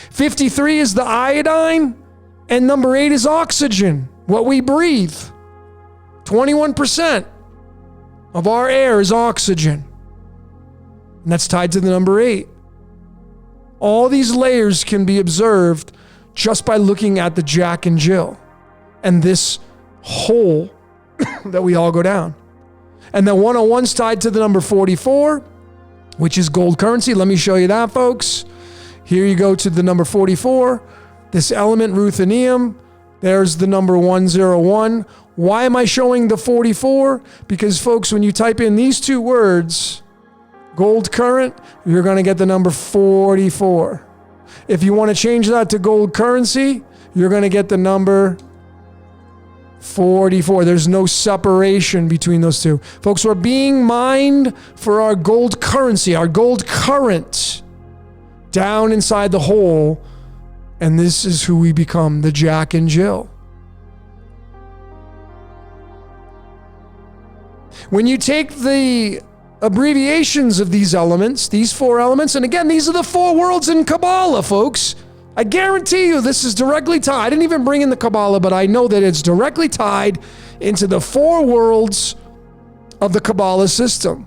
53 is the iodine, and number 8 is oxygen, what we breathe. 21% of our air is oxygen. And that's tied to the number 8. All these layers can be observed just by looking at the Jack and Jill and this hole that we all go down. And then 101's tied to the number 44, which is gold currency. Let me show you that, folks. Here you go to the number 44, this element ruthenium. There's the number 101. Why am I showing the 44? Because, folks, when you type in these two words, gold current, you're going to get the number 44. If you want to change that to gold currency, you're going to get the number 44. There's no separation between those two. Folks, we're being mined for our gold currency, our gold current down inside the hole. And this is who we become, the Jack and Jill. When you take the abbreviations of these elements, these four elements, and again, these are the four worlds in Kabbalah, folks. I guarantee you this is directly tied. I didn't even bring in the Kabbalah, but I know that it's directly tied into the four worlds of the Kabbalah system.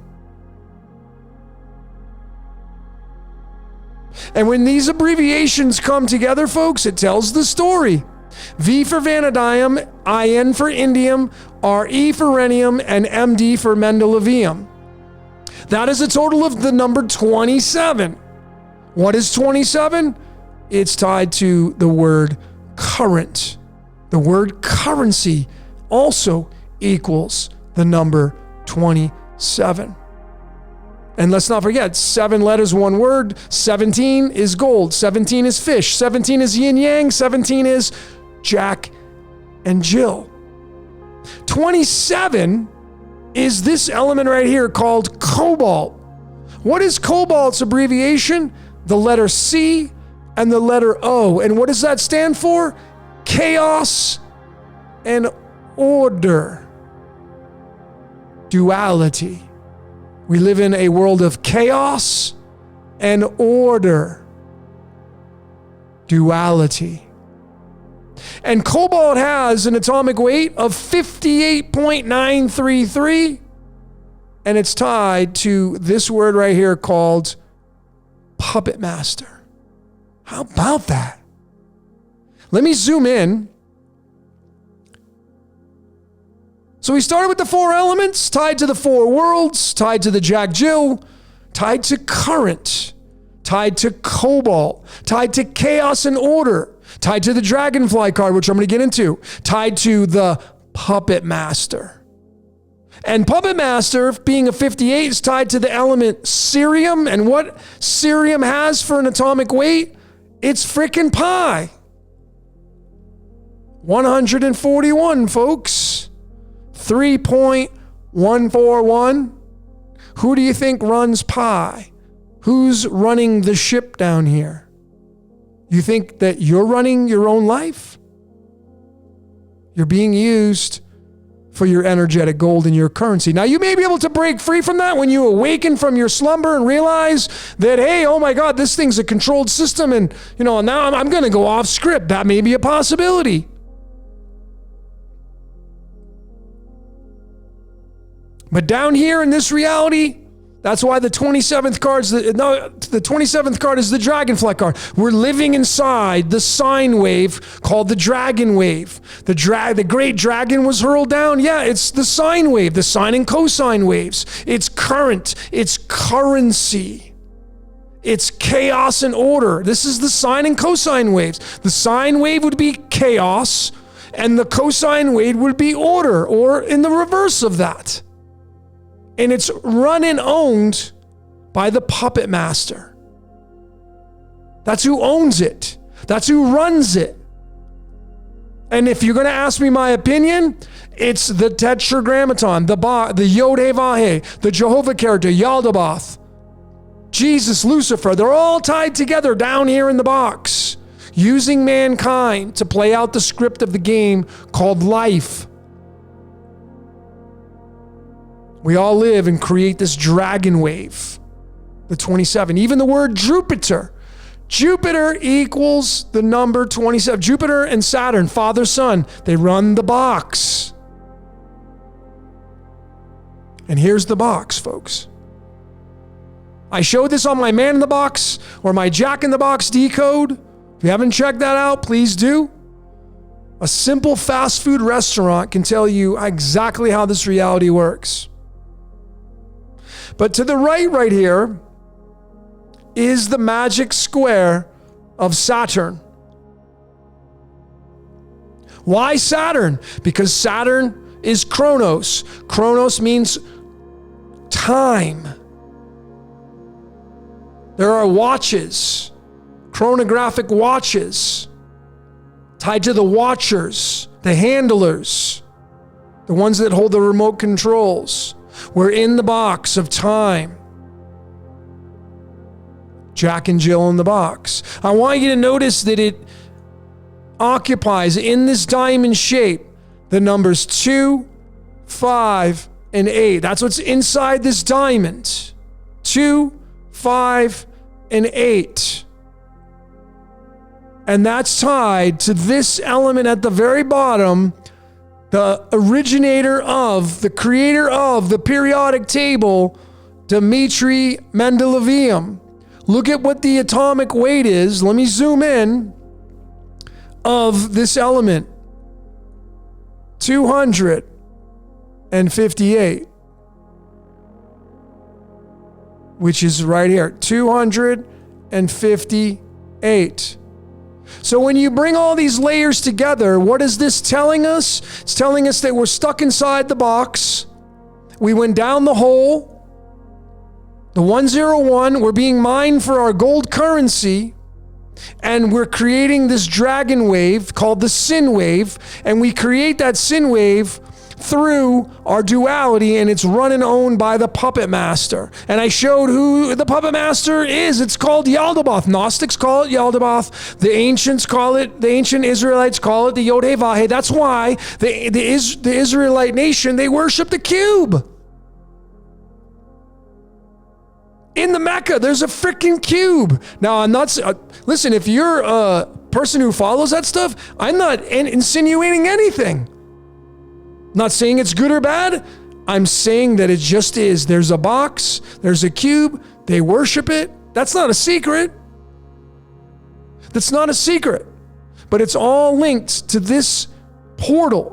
And when these abbreviations come together, folks, it tells the story. V for vanadium, IN for indium, RE for rhenium, and MD for mendelevium. That is a total of the number 27. What is 27? It's tied to the word current. The word currency also equals the number 27. And let's not forget, 7 letters, 1 word. 17 is gold. 17 is fish. 17 is yin yang. 17 is Jack and Jill. 27 is this element right here called cobalt. What is cobalt's abbreviation? The letter C and the letter O. And what does that stand for? Chaos and order. Duality. We live in a world of chaos and order. Duality. And cobalt has an atomic weight of 58.933, and it's tied to this word right here called puppet master. How about that? Let me zoom in. So we started with the 4 elements, tied to the 4 worlds, tied to the Jack Jill, tied to current, tied to cobalt, tied to chaos and order, tied to the dragonfly card, which I'm going to get into, tied to the puppet master. And puppet master, being a 58, is tied to the element cerium. And what cerium has for an atomic weight? It's frickin' pi. 141, folks. 3.141. Who do you think runs pi? Who's running the ship down here? You think that you're running your own life? You're being used for your energetic gold and your currency. Now, you may be able to break free from that when you awaken from your slumber and realize that, hey, oh my God, this thing's a controlled system, and now I'm going to go off script. That may be a possibility. But down here in this reality, that's why the 27th card is the dragonfly card. We're living inside the sine wave called the dragon wave. The great dragon was hurled down. Yeah, it's the sine wave, the sine and cosine waves. It's current, it's currency. It's chaos and order. This is the sine and cosine waves. The sine wave would be chaos, and the cosine wave would be order, or in the reverse of that. And it's run and owned by the puppet master. That's who owns it. That's who runs it. And if you're going to ask me my opinion, it's the Tetragrammaton, the Yod-Heh-Vah-Heh, the Jehovah character, Yaldabaoth, Jesus, Lucifer. They're all tied together down here in the box, using mankind to play out the script of the game called life. We all live and create this dragon wave, the 27. Even the word Jupiter. Jupiter equals the number 27. Jupiter and Saturn, father, son, they run the box. And here's the box, folks. I showed this on my Man in the Box or my Jack in the Box Decode. If you haven't checked that out, please do. A simple fast food restaurant can tell you exactly how this reality works. But to the right here, is the magic square of Saturn. Why Saturn? Because Saturn is Chronos. Chronos means time. There are watches, chronographic watches, tied to the watchers, the handlers, the ones that hold the remote controls. We're in the box of time. Jack and Jill in the box. I want you to notice that it occupies in this diamond shape the numbers 2, 5, and 8. That's what's inside this diamond. 2, 5, and 8. And that's tied to this element at the very bottom, the originator of, the creator of the periodic table, Dmitri Mendeleev. Look at what the atomic weight is. Let me zoom in of this element. 258. Which is right here. 258. So when you bring all these layers together, what is this telling us? It's telling us that we're stuck inside the box. We went down the hole. The 101, we're being mined for our gold currency, and we're creating this dragon wave called the sin wave, and we create that sin wave through our duality, and it's run and owned by the puppet master. And I showed who the puppet master is. It's called Yaldabaoth. Gnostics call it Yaldabaoth. The ancients call it, the ancient Israelites call it the Yod-Heh-Vah-Heh. That's why the Israelite nation, they worship the cube. In the Mecca, there's a freaking cube. Now, I'm not, listen, if you're a person who follows that stuff, I'm not insinuating anything. I'm not saying it's good or bad. I'm saying that it just is. There's a box, there's a cube, they worship it. That's not a secret. That's not a secret. But it's all linked to this portal.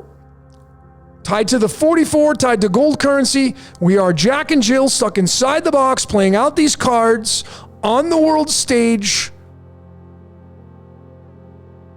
Tied to the 44, tied to gold currency. We are Jack and Jill stuck inside the box playing out these cards on the world stage.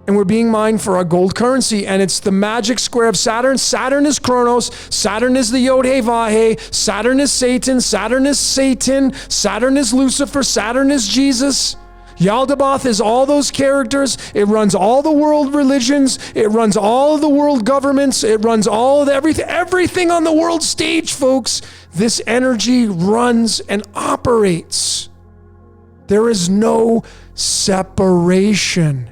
And we're being mined for our gold currency. And it's the magic square of Saturn. Saturn is Chronos. Saturn is the Yod-Heh-Vah-Heh. Saturn is Satan. Saturn is Satan. Saturn is Lucifer. Saturn is Jesus. Yaldabaoth is all those characters. It runs all the world religions. It runs all of the world governments. It runs all of the everything on the world stage, folks. This energy runs and operates. There is no separation.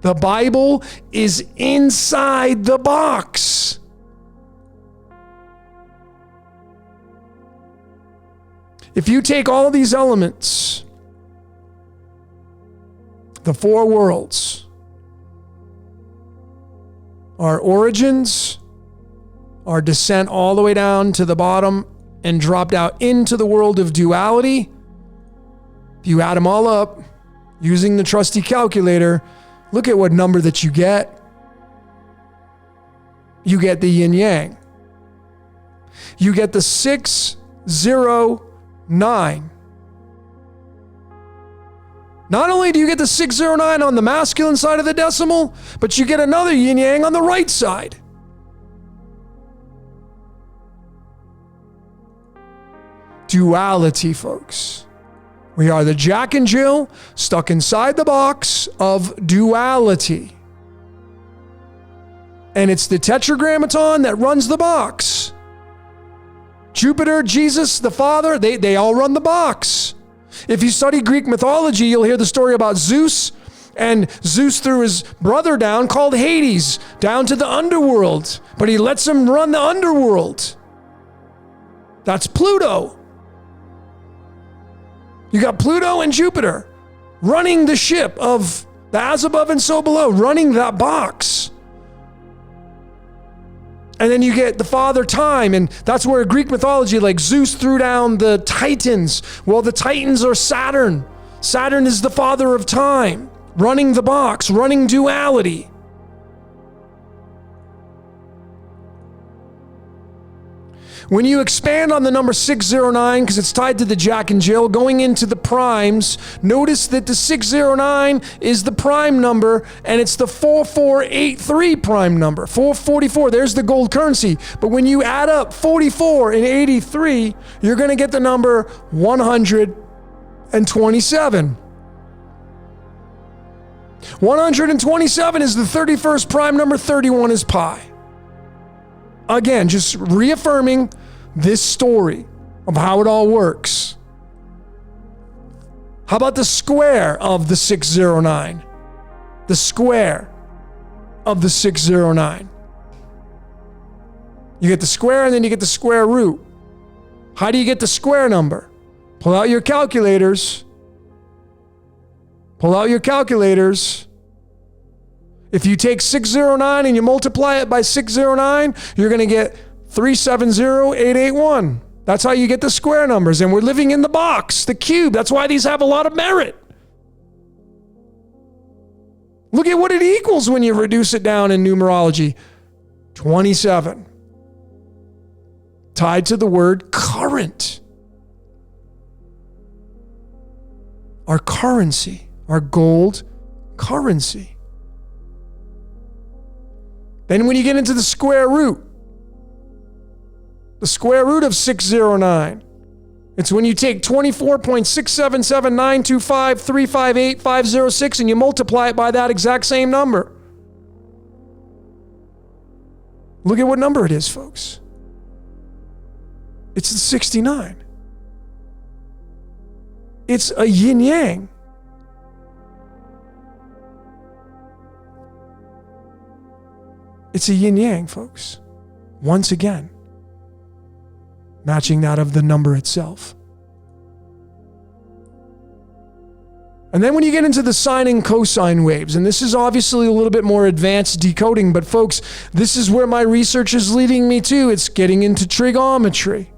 The Bible is inside the box. If you take all of these elements, the four worlds, our origins, our descent all the way down to the bottom and dropped out into the world of duality. If you add them all up using the trusty calculator, look at what number that you get. You get the yin yang. You get the 609. Not only do you get the 609 on the masculine side of the decimal, but you get another yin yang on the right side. Duality, folks. We are the Jack and Jill stuck inside the box of duality. And it's the tetragrammaton that runs the box. Jupiter, Jesus, the Father, they all run the box. If you study Greek mythology, you'll hear the story about Zeus, and Zeus threw his brother down, called Hades, down to the underworld, but he lets him run the underworld. That's Pluto. You got Pluto and Jupiter running the ship of the as above and so below, running that box. And then you get the father time, and that's where Greek mythology, like Zeus threw down the Titans. Well, the Titans are Saturn. Saturn is the father of time, running the box, running duality. When you expand on the number 609, because it's tied to the Jack and Jill, going into the primes, notice that the 609 is the prime number, and it's the 4483 prime number. 444, there's the gold currency. But when you add up 44 and 83, you're going to get the number 127. 127 is the 31st prime number, 31 is pi. Again, just reaffirming this story of how it all works. How about the square of the 609? The square of the 609. You get the square and then you get the square root. How do you get the square number? Pull out your calculators. Pull out your calculators. If you take 609 and you multiply it by 609, you're going to get 370881. That's how you get the square numbers. And we're living in the box, the cube. That's why these have a lot of merit. Look at what it equals when you reduce it down in numerology. 27. Tied to the word current. Our currency, our gold currency. Then when you get into the square root of 609, it's when you take 24.677925358,506 and you multiply it by that exact same number. Look at what number it is, folks. It's the 69. It's a yin-yang. It's a yin-yang, folks. Once again, matching that of the number itself. And then when you get into the sine and cosine waves, and this is obviously a little bit more advanced decoding, but folks, this is where my research is leading me to. It's getting into trigonometry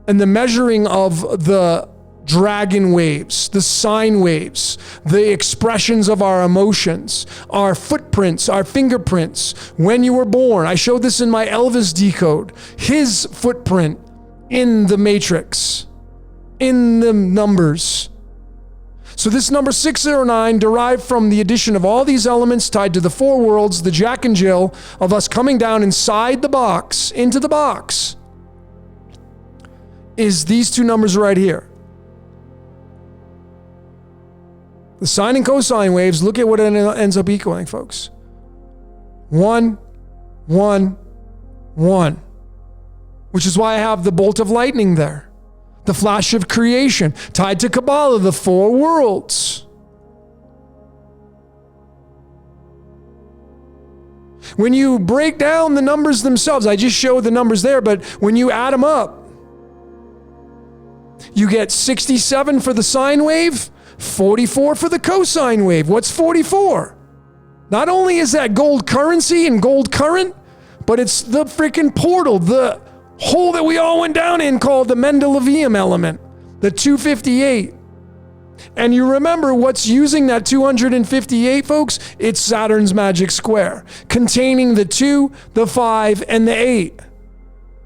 and the measuring of the dragon waves, the sine waves, the expressions of our emotions, our footprints, our fingerprints, when you were born. I showed this in my Elvis decode, his footprint in the matrix, in the numbers. So this number 609 derived from the addition of all these elements tied to the four worlds, the Jack and Jill, of us coming down inside the box, into the box, is these two numbers right here. The sine and cosine waves, look at what it ends up equaling, folks. 1, 1, 1. Which is why I have the bolt of lightning there. The flash of creation, tied to Kabbalah, the four worlds. When you break down the numbers themselves, I just showed the numbers there, but when you add them up, you get 67 for the sine wave, 44 for the cosine wave. What's 44? Not only is that gold currency and gold current, but it's the freaking portal, the hole that we all went down in called the Mendelevium element, the 258. And you remember what's using that 258, folks? It's Saturn's magic square, containing the 2, the 5, and the 8,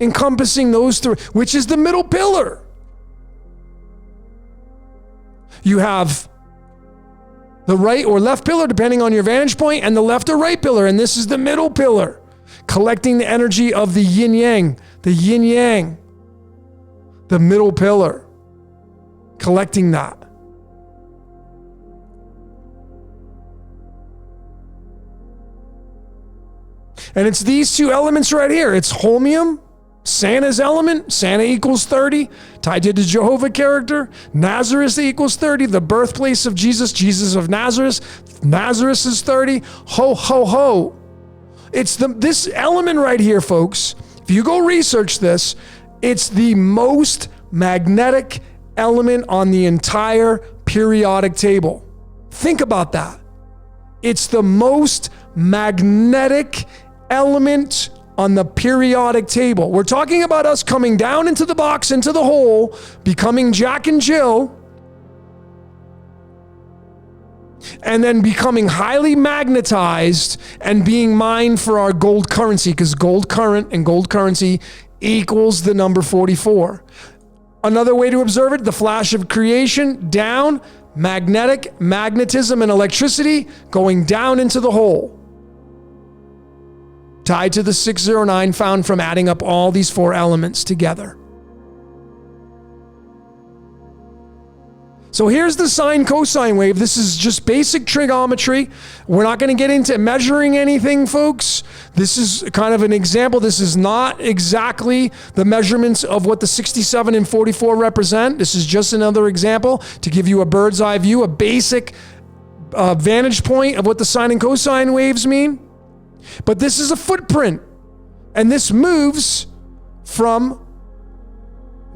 encompassing those three, which is the middle pillar. You have the right or left pillar, depending on your vantage point, and the left or right pillar. And this is the middle pillar, collecting the energy of the yin-yang, the middle pillar, collecting that. And it's these two elements right here. It's holmium, Santa's element, Santa equals 30, tied to the Jehovah character. Nazareth equals 30, the birthplace of Jesus, Jesus of Nazareth. Nazareth is 30. Ho, ho, ho. It's this element right here, folks. If you go research this, it's the most magnetic element on the entire periodic table. Think about that. It's the most magnetic element on the periodic table. We're talking about us coming down into the box, into the hole, becoming Jack and Jill, and then becoming highly magnetized and being mined for our gold currency, because gold current and gold currency equals the number 44. Another way to observe it, the flash of creation, down, magnetism and electricity going down into the hole. Tied to the 609 found from adding up all these four elements together. So here's the sine cosine wave. This is just basic trigonometry. We're not going to get into measuring anything, folks. This is kind of an example. This is not exactly the measurements of what the 67 and 44 represent. This is just another example to give you a bird's eye view, a basic vantage point of what the sine and cosine waves mean. But this is a footprint, and this moves from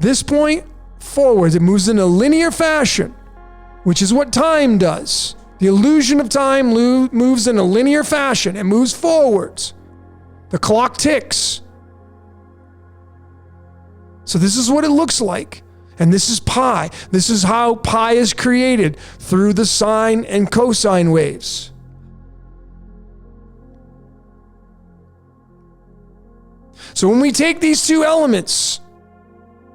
this point forwards. It moves in a linear fashion, which is what time does. The illusion of time moves in a linear fashion. It moves forwards. The clock ticks. So this is what it looks like. And this is pi. This is how pi is created, through the sine and cosine waves. So when we take these two elements,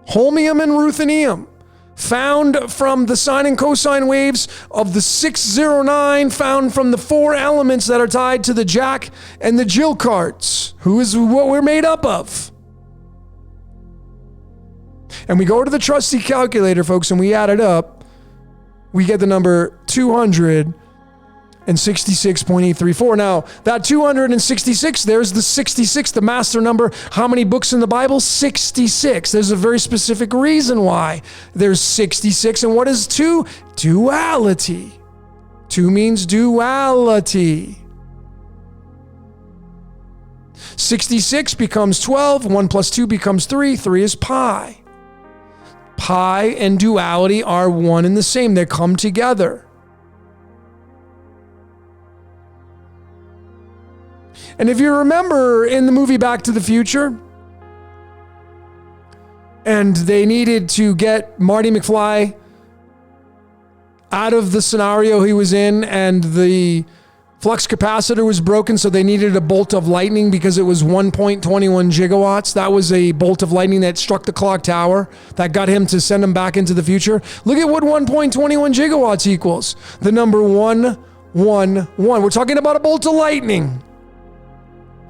holmium and ruthenium, found from the sine and cosine waves of the 609, found from the four elements that are tied to the Jack and the Jill cards, who is what we're made up of. And we go to the trusty calculator, folks, and we add it up, we get the number 266.834. Now, that 266, there's the 66, the master number. How many books in the Bible? 66. There's a very specific reason why there's 66. And what is 2? Duality. 2 means duality. 66 becomes 12. 1 plus 2 becomes 3. 3 is pi. Pi and duality are one and the same. They come together. And if you remember in the movie Back to the Future, and they needed to get Marty McFly out of the scenario he was in, and the flux capacitor was broken, so they needed a bolt of lightning because it was 1.21 gigawatts. That was a bolt of lightning that struck the clock tower that got him to send him back into the future. Look at what 1.21 gigawatts equals. The number 111. We're talking about a bolt of lightning.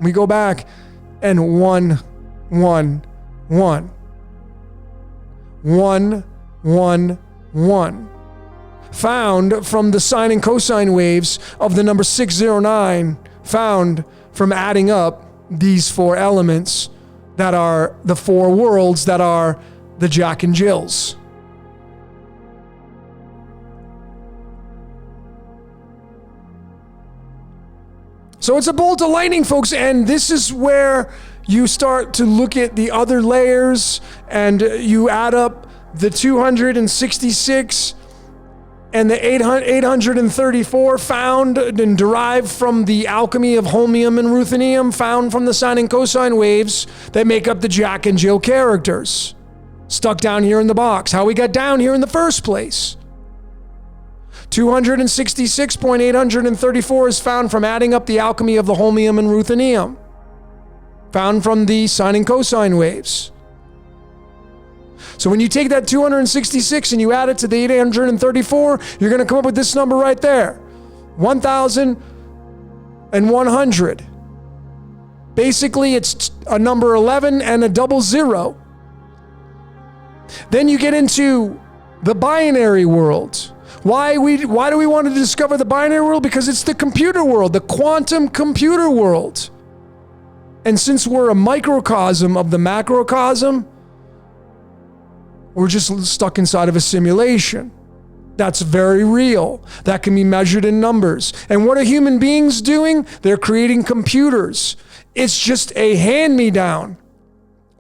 We go back and 111. 111. Found from the sine and cosine waves of the number 609, found from adding up these four elements that are the four worlds that are the Jack and Jills. So it's a bolt of lightning, folks, and this is where you start to look at the other layers, and you add up the 266 and the 834 found and derived from the alchemy of holmium and ruthenium, found from the sine and cosine waves that make up the Jack and Jill characters, stuck down here in the box. How we got down here in the first place. 266.834 is found from adding up the alchemy of the holmium and ruthenium, found from the sine and cosine waves. So when you take that 266 and you add it to the 834, you're going to come up with this number right there, 1,100. Basically, it's a number 11 and a double zero. Then you get into the binary world. Why do we want to discover the binary world? Because it's the computer world, the quantum computer world. And since we're a microcosm of the macrocosm, we're just stuck inside of a simulation. That's very real. That can be measured in numbers. And what are human beings doing? They're creating computers. It's just a hand-me-down.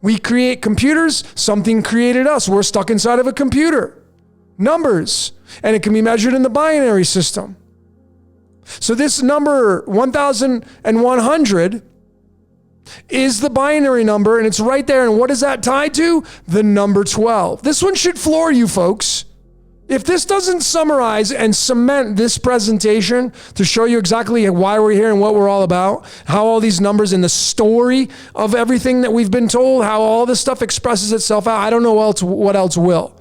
We create computers, something created us. We're stuck inside of a computer. Numbers. And it can be measured in the binary system. So this number, 1,100, is the binary number, and it's right there. And what is that tied to? The number 12. This one should floor you, folks. If this doesn't summarize and cement this presentation to show you exactly why we're here and what we're all about, how all these numbers and the story of everything that we've been told, how all this stuff expresses itself out, I don't know what else will.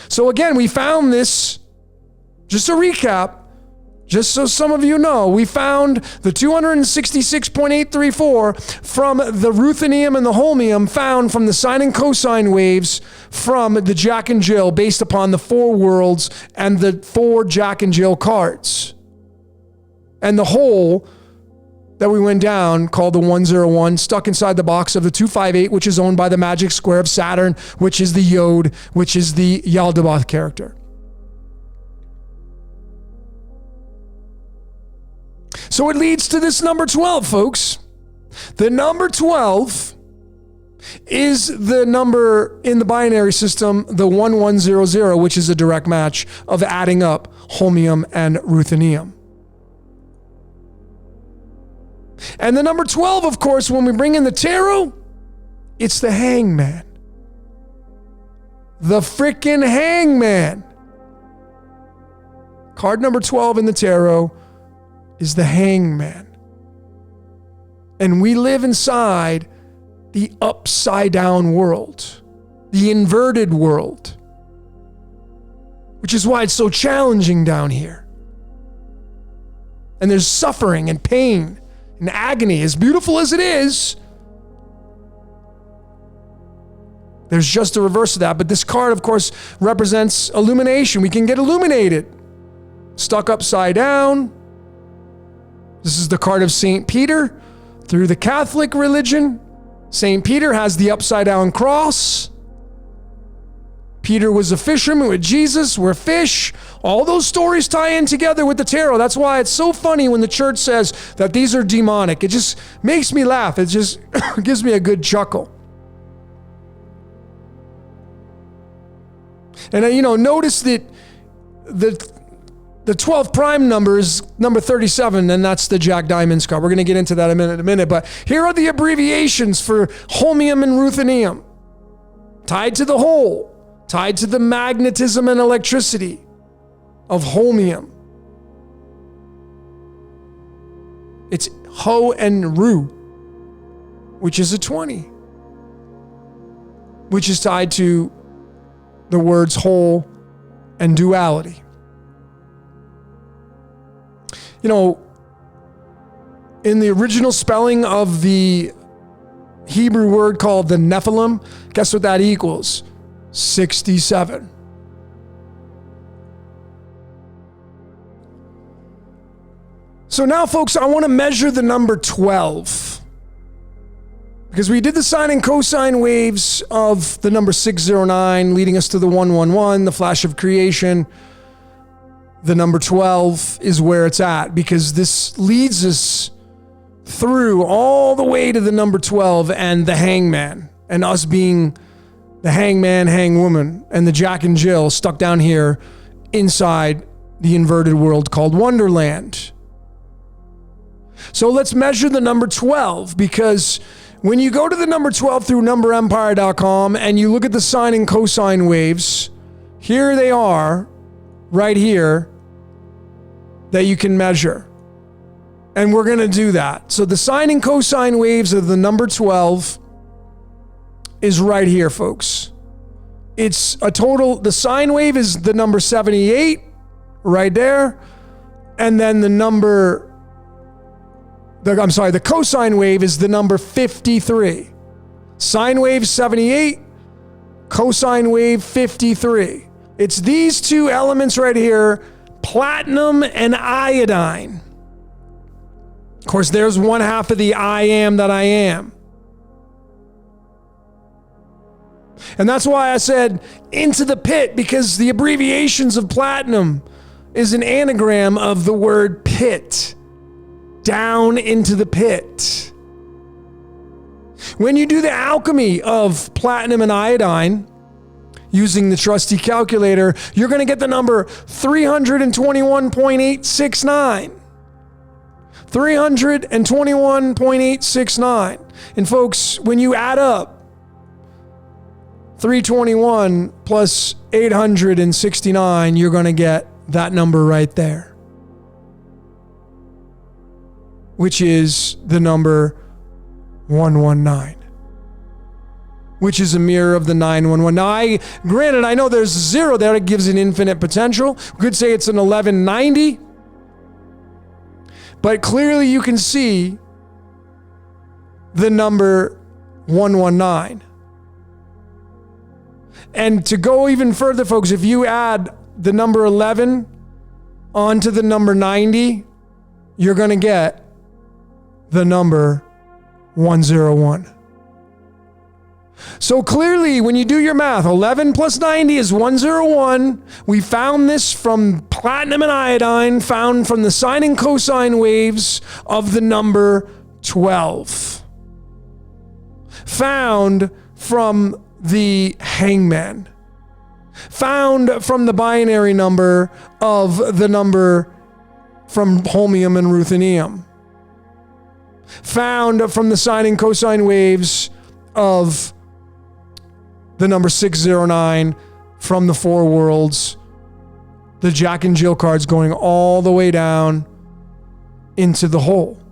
So again, we found this, just a recap, just so some of you know, we found the 266.834 from the ruthenium and the holmium found from the sine and cosine waves from the Jack and Jill based upon the 4 worlds and the 4 Jack and Jill cards. And the hole that we went down called the 101 stuck inside the box of the 258, which is owned by the magic square of Saturn, which is the Yod, which is the Yaldabaoth character. So it leads to this number 12, folks. The number 12 is the number in the binary system, the 1100, which is a direct match of adding up holmium and ruthenium. And the number 12, of course, when we bring in the tarot, it's the hangman. The frickin' hangman. Card number 12 in the tarot is the hangman. And we live inside the upside down world, the inverted world, which is why it's so challenging down here. And there's suffering and pain and agony. As beautiful as it is, there's just a reverse of that. But this card, of course, represents illumination. We can get illuminated. Stuck upside down. This is the card of St. Peter. Through the Catholic religion, St. Peter has the upside down cross. Peter was a fisherman with Jesus. We're fish. All those stories tie in together with the tarot. That's why it's so funny when the church says that these are demonic. It just makes me laugh. It just gives me a good chuckle. And notice that the 12th prime number is number 37, and that's the Jack Diamonds card. We're going to get into that in a minute. But here are the abbreviations for holmium and ruthenium. Tied to the hole, tied to the magnetism and electricity of holmium. It's Ho and Ru, which is a 20, which is tied to the words whole and duality. In the original spelling of the Hebrew word called the Nephilim, guess what that equals? 67. So now, folks, I want to measure the number 12. Because we did the sine and cosine waves of the number 609, leading us to the 111, the flash of creation. The number 12 is where it's at, because this leads us through all the way to the number 12 and the hangman, and us being the hangman, hangwoman, and the Jack and Jill stuck down here inside the inverted world called Wonderland. So let's measure the number 12, because when you go to the number 12 through numberempire.com and you look at the sine and cosine waves, here they are, right here, that you can measure. And we're going to do that. So the sine and cosine waves of the number 12 is right here, folks. It's a total, the sine wave is the number 78, right there. And then the cosine wave is the number 53. Sine wave 78, cosine wave 53. It's these two elements right here, platinum and iodine. Of course, there's one half of the I am that I am. And that's why I said into the pit, because the abbreviations of platinum is an anagram of the word pit. Down into the pit. When you do the alchemy of platinum and iodine, using the trusty calculator, you're going to get the number 321.869. 321.869. And folks, when you add up 321 plus 869, you're going to get that number right there, which is the number 119, which is a mirror of the 911. Now, granted, I know there's a zero there. It gives an infinite potential. We could say it's an 1190. But clearly you can see the number 119. And to go even further, folks, if you add the number 11 onto the number 90, you're going to get the number 101. So clearly, when you do your math, 11 plus 90 is 101. We found this from platinum and iodine, found from the sine and cosine waves of the number 12. Found from the hangman. Found from the binary number of the number from holmium and ruthenium. Found from the sine and cosine waves of the number 609 from the four worlds, the Jack and Jill cards going all the way down into the hole,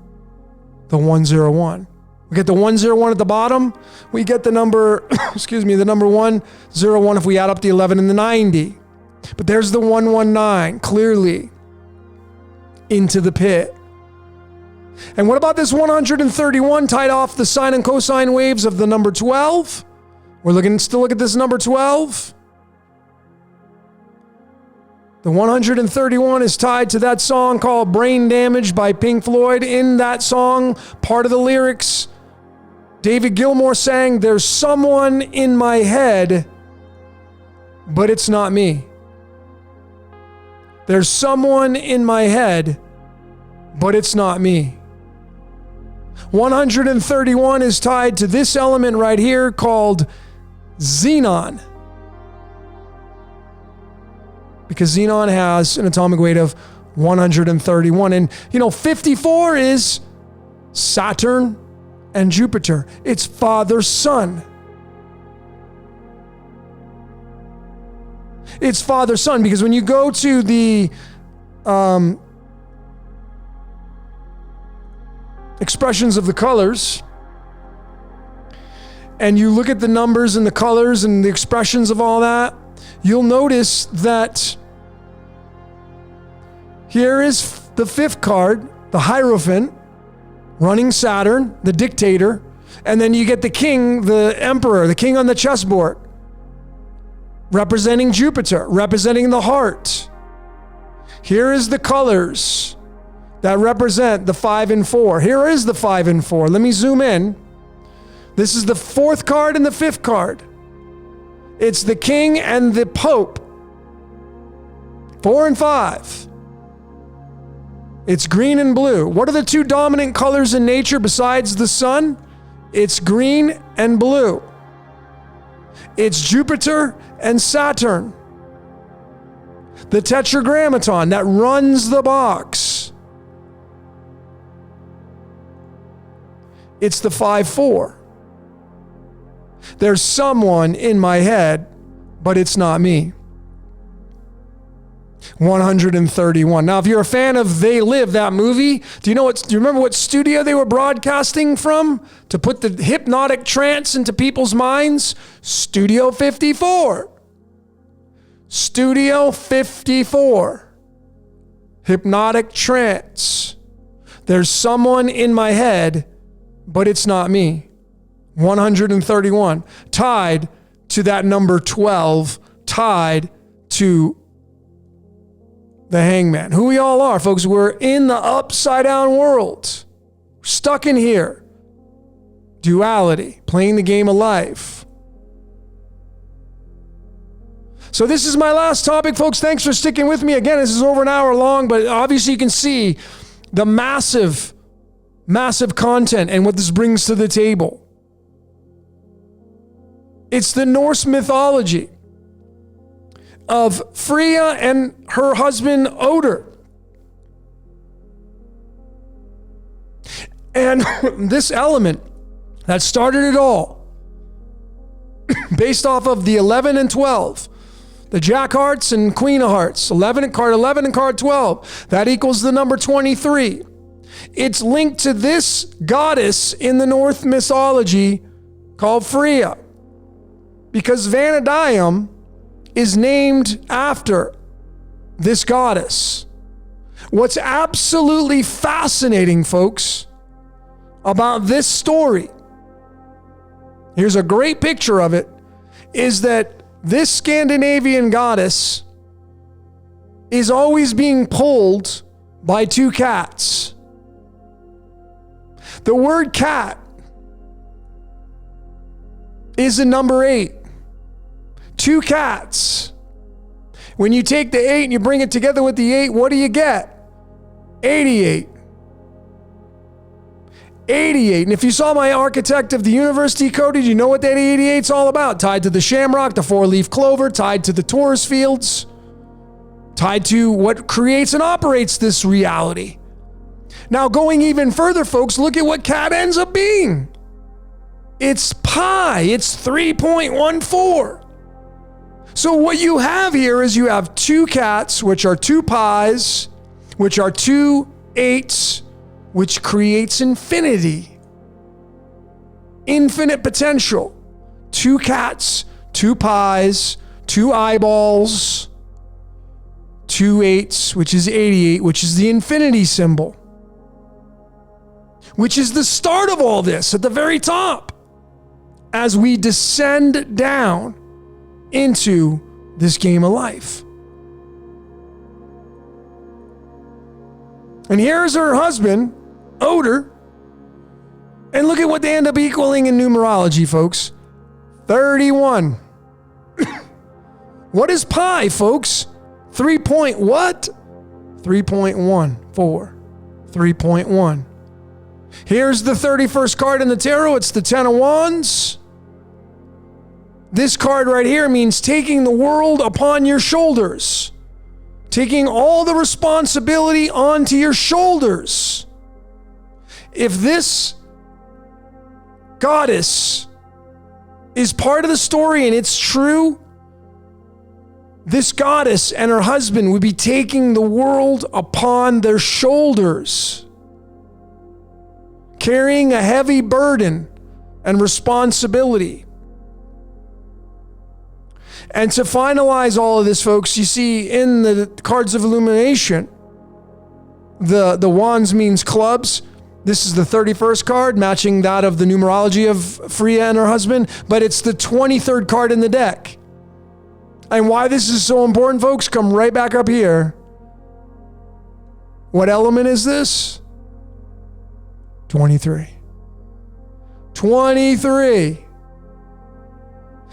the 101. We get the 101 at the bottom. We get the number, the number 101 if we add up the 11 and the 90. But there's the 119 clearly into the pit. And what about this 131 tied off the sine and cosine waves of the number 12? We're still look at this number 12. The 131 is tied to that song called Brain Damage by Pink Floyd. In that song, part of the lyrics, David Gilmour sang, "There's someone in my head, but it's not me." There's someone in my head, but it's not me. 131 is tied to this element right here called xenon, because xenon has an atomic weight of 131. And 54 is Saturn and Jupiter. It's father son. It's father son, because when you go to the expressions of the colors, and you look at the numbers and the colors and the expressions of all that, you'll notice that here is the fifth card, the Hierophant, running Saturn, the dictator, and then you get the king, the emperor, the king on the chessboard, representing Jupiter, representing the heart. Here is the colors that represent the 5 and 4. Here is the 5 and 4. Let me zoom in. This is the fourth card and the fifth card. It's the king and the pope. 4 and 5. It's green and blue. What are the two dominant colors in nature besides the sun? It's green and blue. It's Jupiter and Saturn. The tetragrammaton that runs the box. It's the 5-4. There's someone in my head, but it's not me. 131. Now, if you're a fan of They Live, that movie, do you remember what studio they were broadcasting from to put the hypnotic trance into people's minds? Studio 54. Studio 54. Hypnotic trance. There's someone in my head, but it's not me. 131. Tied to that number 12. Tied to the hangman. Who we all are, folks. We're in the upside down world. We're stuck in here. Duality. Playing the game of life. So this is my last topic, folks. Thanks for sticking with me. Again, this is over an hour long, but obviously you can see the massive content and what this brings to the table. It's the Norse mythology of Freya and her husband Odin. And this element that started it all, based off of the 11 and 12, the Jack Hearts and Queen of Hearts, card 11 and card 12, that equals the number 23. It's linked to this goddess in the Norse mythology called Freya, because Vanadium is named after this goddess. What's absolutely fascinating, folks, about this story, here's a great picture of it, is that this Scandinavian goddess is always being pulled by two cats. The word cat is a number 8. Two cats. When you take the 8 and you bring it together with the 8, what do you get? 88. 88. And if you saw my Architect of the Universe Decoded, you know what that 88 is all about. Tied to the shamrock, the 4-leaf clover, tied to the Taurus fields, tied to what creates and operates this reality. Now, going even further, folks, look at what cat ends up being. It's pi. It's 3.14. So what you have here is you have two cats, which are two pies, which are two 8s, which creates infinity. Infinite potential. Two cats, two pies, two eyeballs, two 8s, which is 88, which is the infinity symbol, which is the start of all this at the very top as we descend down into this game of life. And here's her husband, Oder, and look at what they end up equaling in numerology, folks. 31. What is pi, folks? 3 point what? 3.14. 3.1. Here's the 31st card in the tarot. It's the 10 of Wands. This card right here means taking the world upon your shoulders. Taking all the responsibility onto your shoulders. If this goddess is part of the story and it's true, this goddess and her husband would be taking the world upon their shoulders, carrying a heavy burden and responsibility. And to finalize all of this, folks, you see in the cards of illumination, the wands means clubs. This is the 31st card, matching that of the numerology of Freya and her husband, but it's the 23rd card in the deck. And why this is so important, folks, come right back up here. What element is this? 23. 23.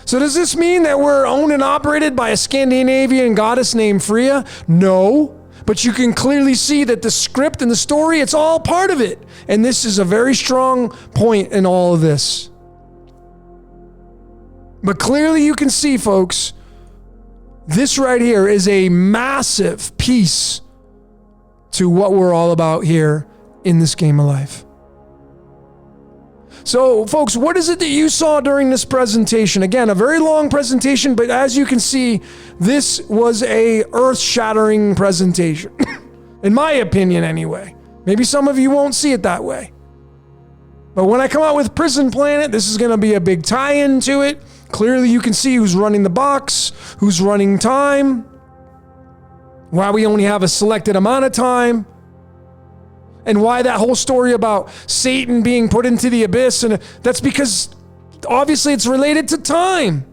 So does this mean that we're owned and operated by a Scandinavian goddess named Freya? No. But you can clearly see that the script and the story, it's all part of it. And this is a very strong point in all of this. But clearly you can see, folks, this right here is a massive piece to what we're all about here in this game of life. So, folks, what is it that you saw during this presentation? Again, a very long presentation, but as you can see, this was a earth-shattering presentation. In my opinion, anyway. Maybe some of you won't see it that way. But when I come out with Prison Planet, this is going to be a big tie-in to it. Clearly, you can see who's running the box, who's running time, why we only have a selected amount of time, and why that whole story about Satan being put into the abyss, and that's because obviously it's related to time.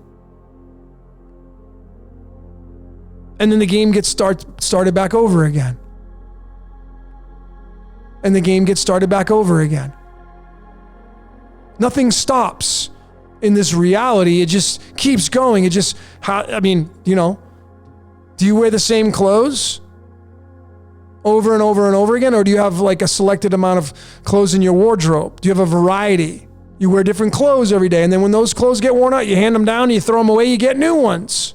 And then the game gets started back over again. And the game gets started back over again. Nothing stops in this reality. It just keeps going. It just, do you wear the same clothes over and over and over again? Or do you have like a selected amount of clothes in your wardrobe? Do you have a variety? You wear different clothes every day. And then when those clothes get worn out, you hand them down, you throw them away, you get new ones.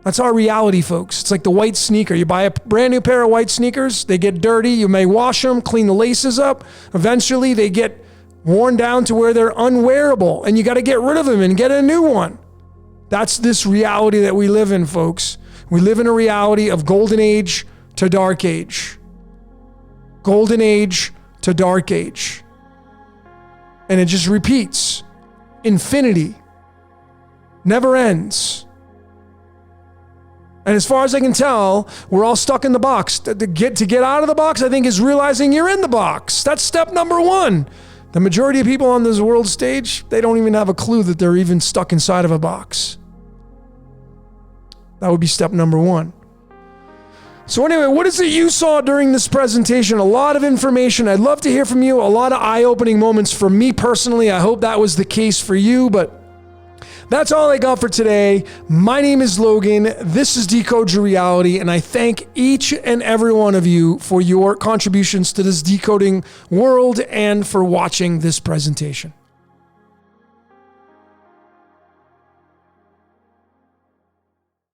That's our reality, folks. It's like the white sneaker. You buy a brand new pair of white sneakers, they get dirty, you may wash them, clean the laces up. Eventually they get worn down to where they're unwearable, and you got to get rid of them and get a new one. That's this reality that we live in, folks. We live in a reality of golden age to dark age. Golden age to dark age. And it just repeats. Infinity. Never ends. And as far as I can tell, we're all stuck in the box. To get out of the box, I think, is realizing you're in the box. That's step number one. The majority of people on this world stage, they don't even have a clue that they're even stuck inside of a box. That would be step number one. So anyway, what is it you saw during this presentation? A lot of information. I'd love to hear from you. A lot of eye-opening moments for me personally. I hope that was the case for you, but that's all I got for today. My name is Logan. This is Decode Your Reality, and I thank each and every one of you for your contributions to this decoding world and for watching this presentation.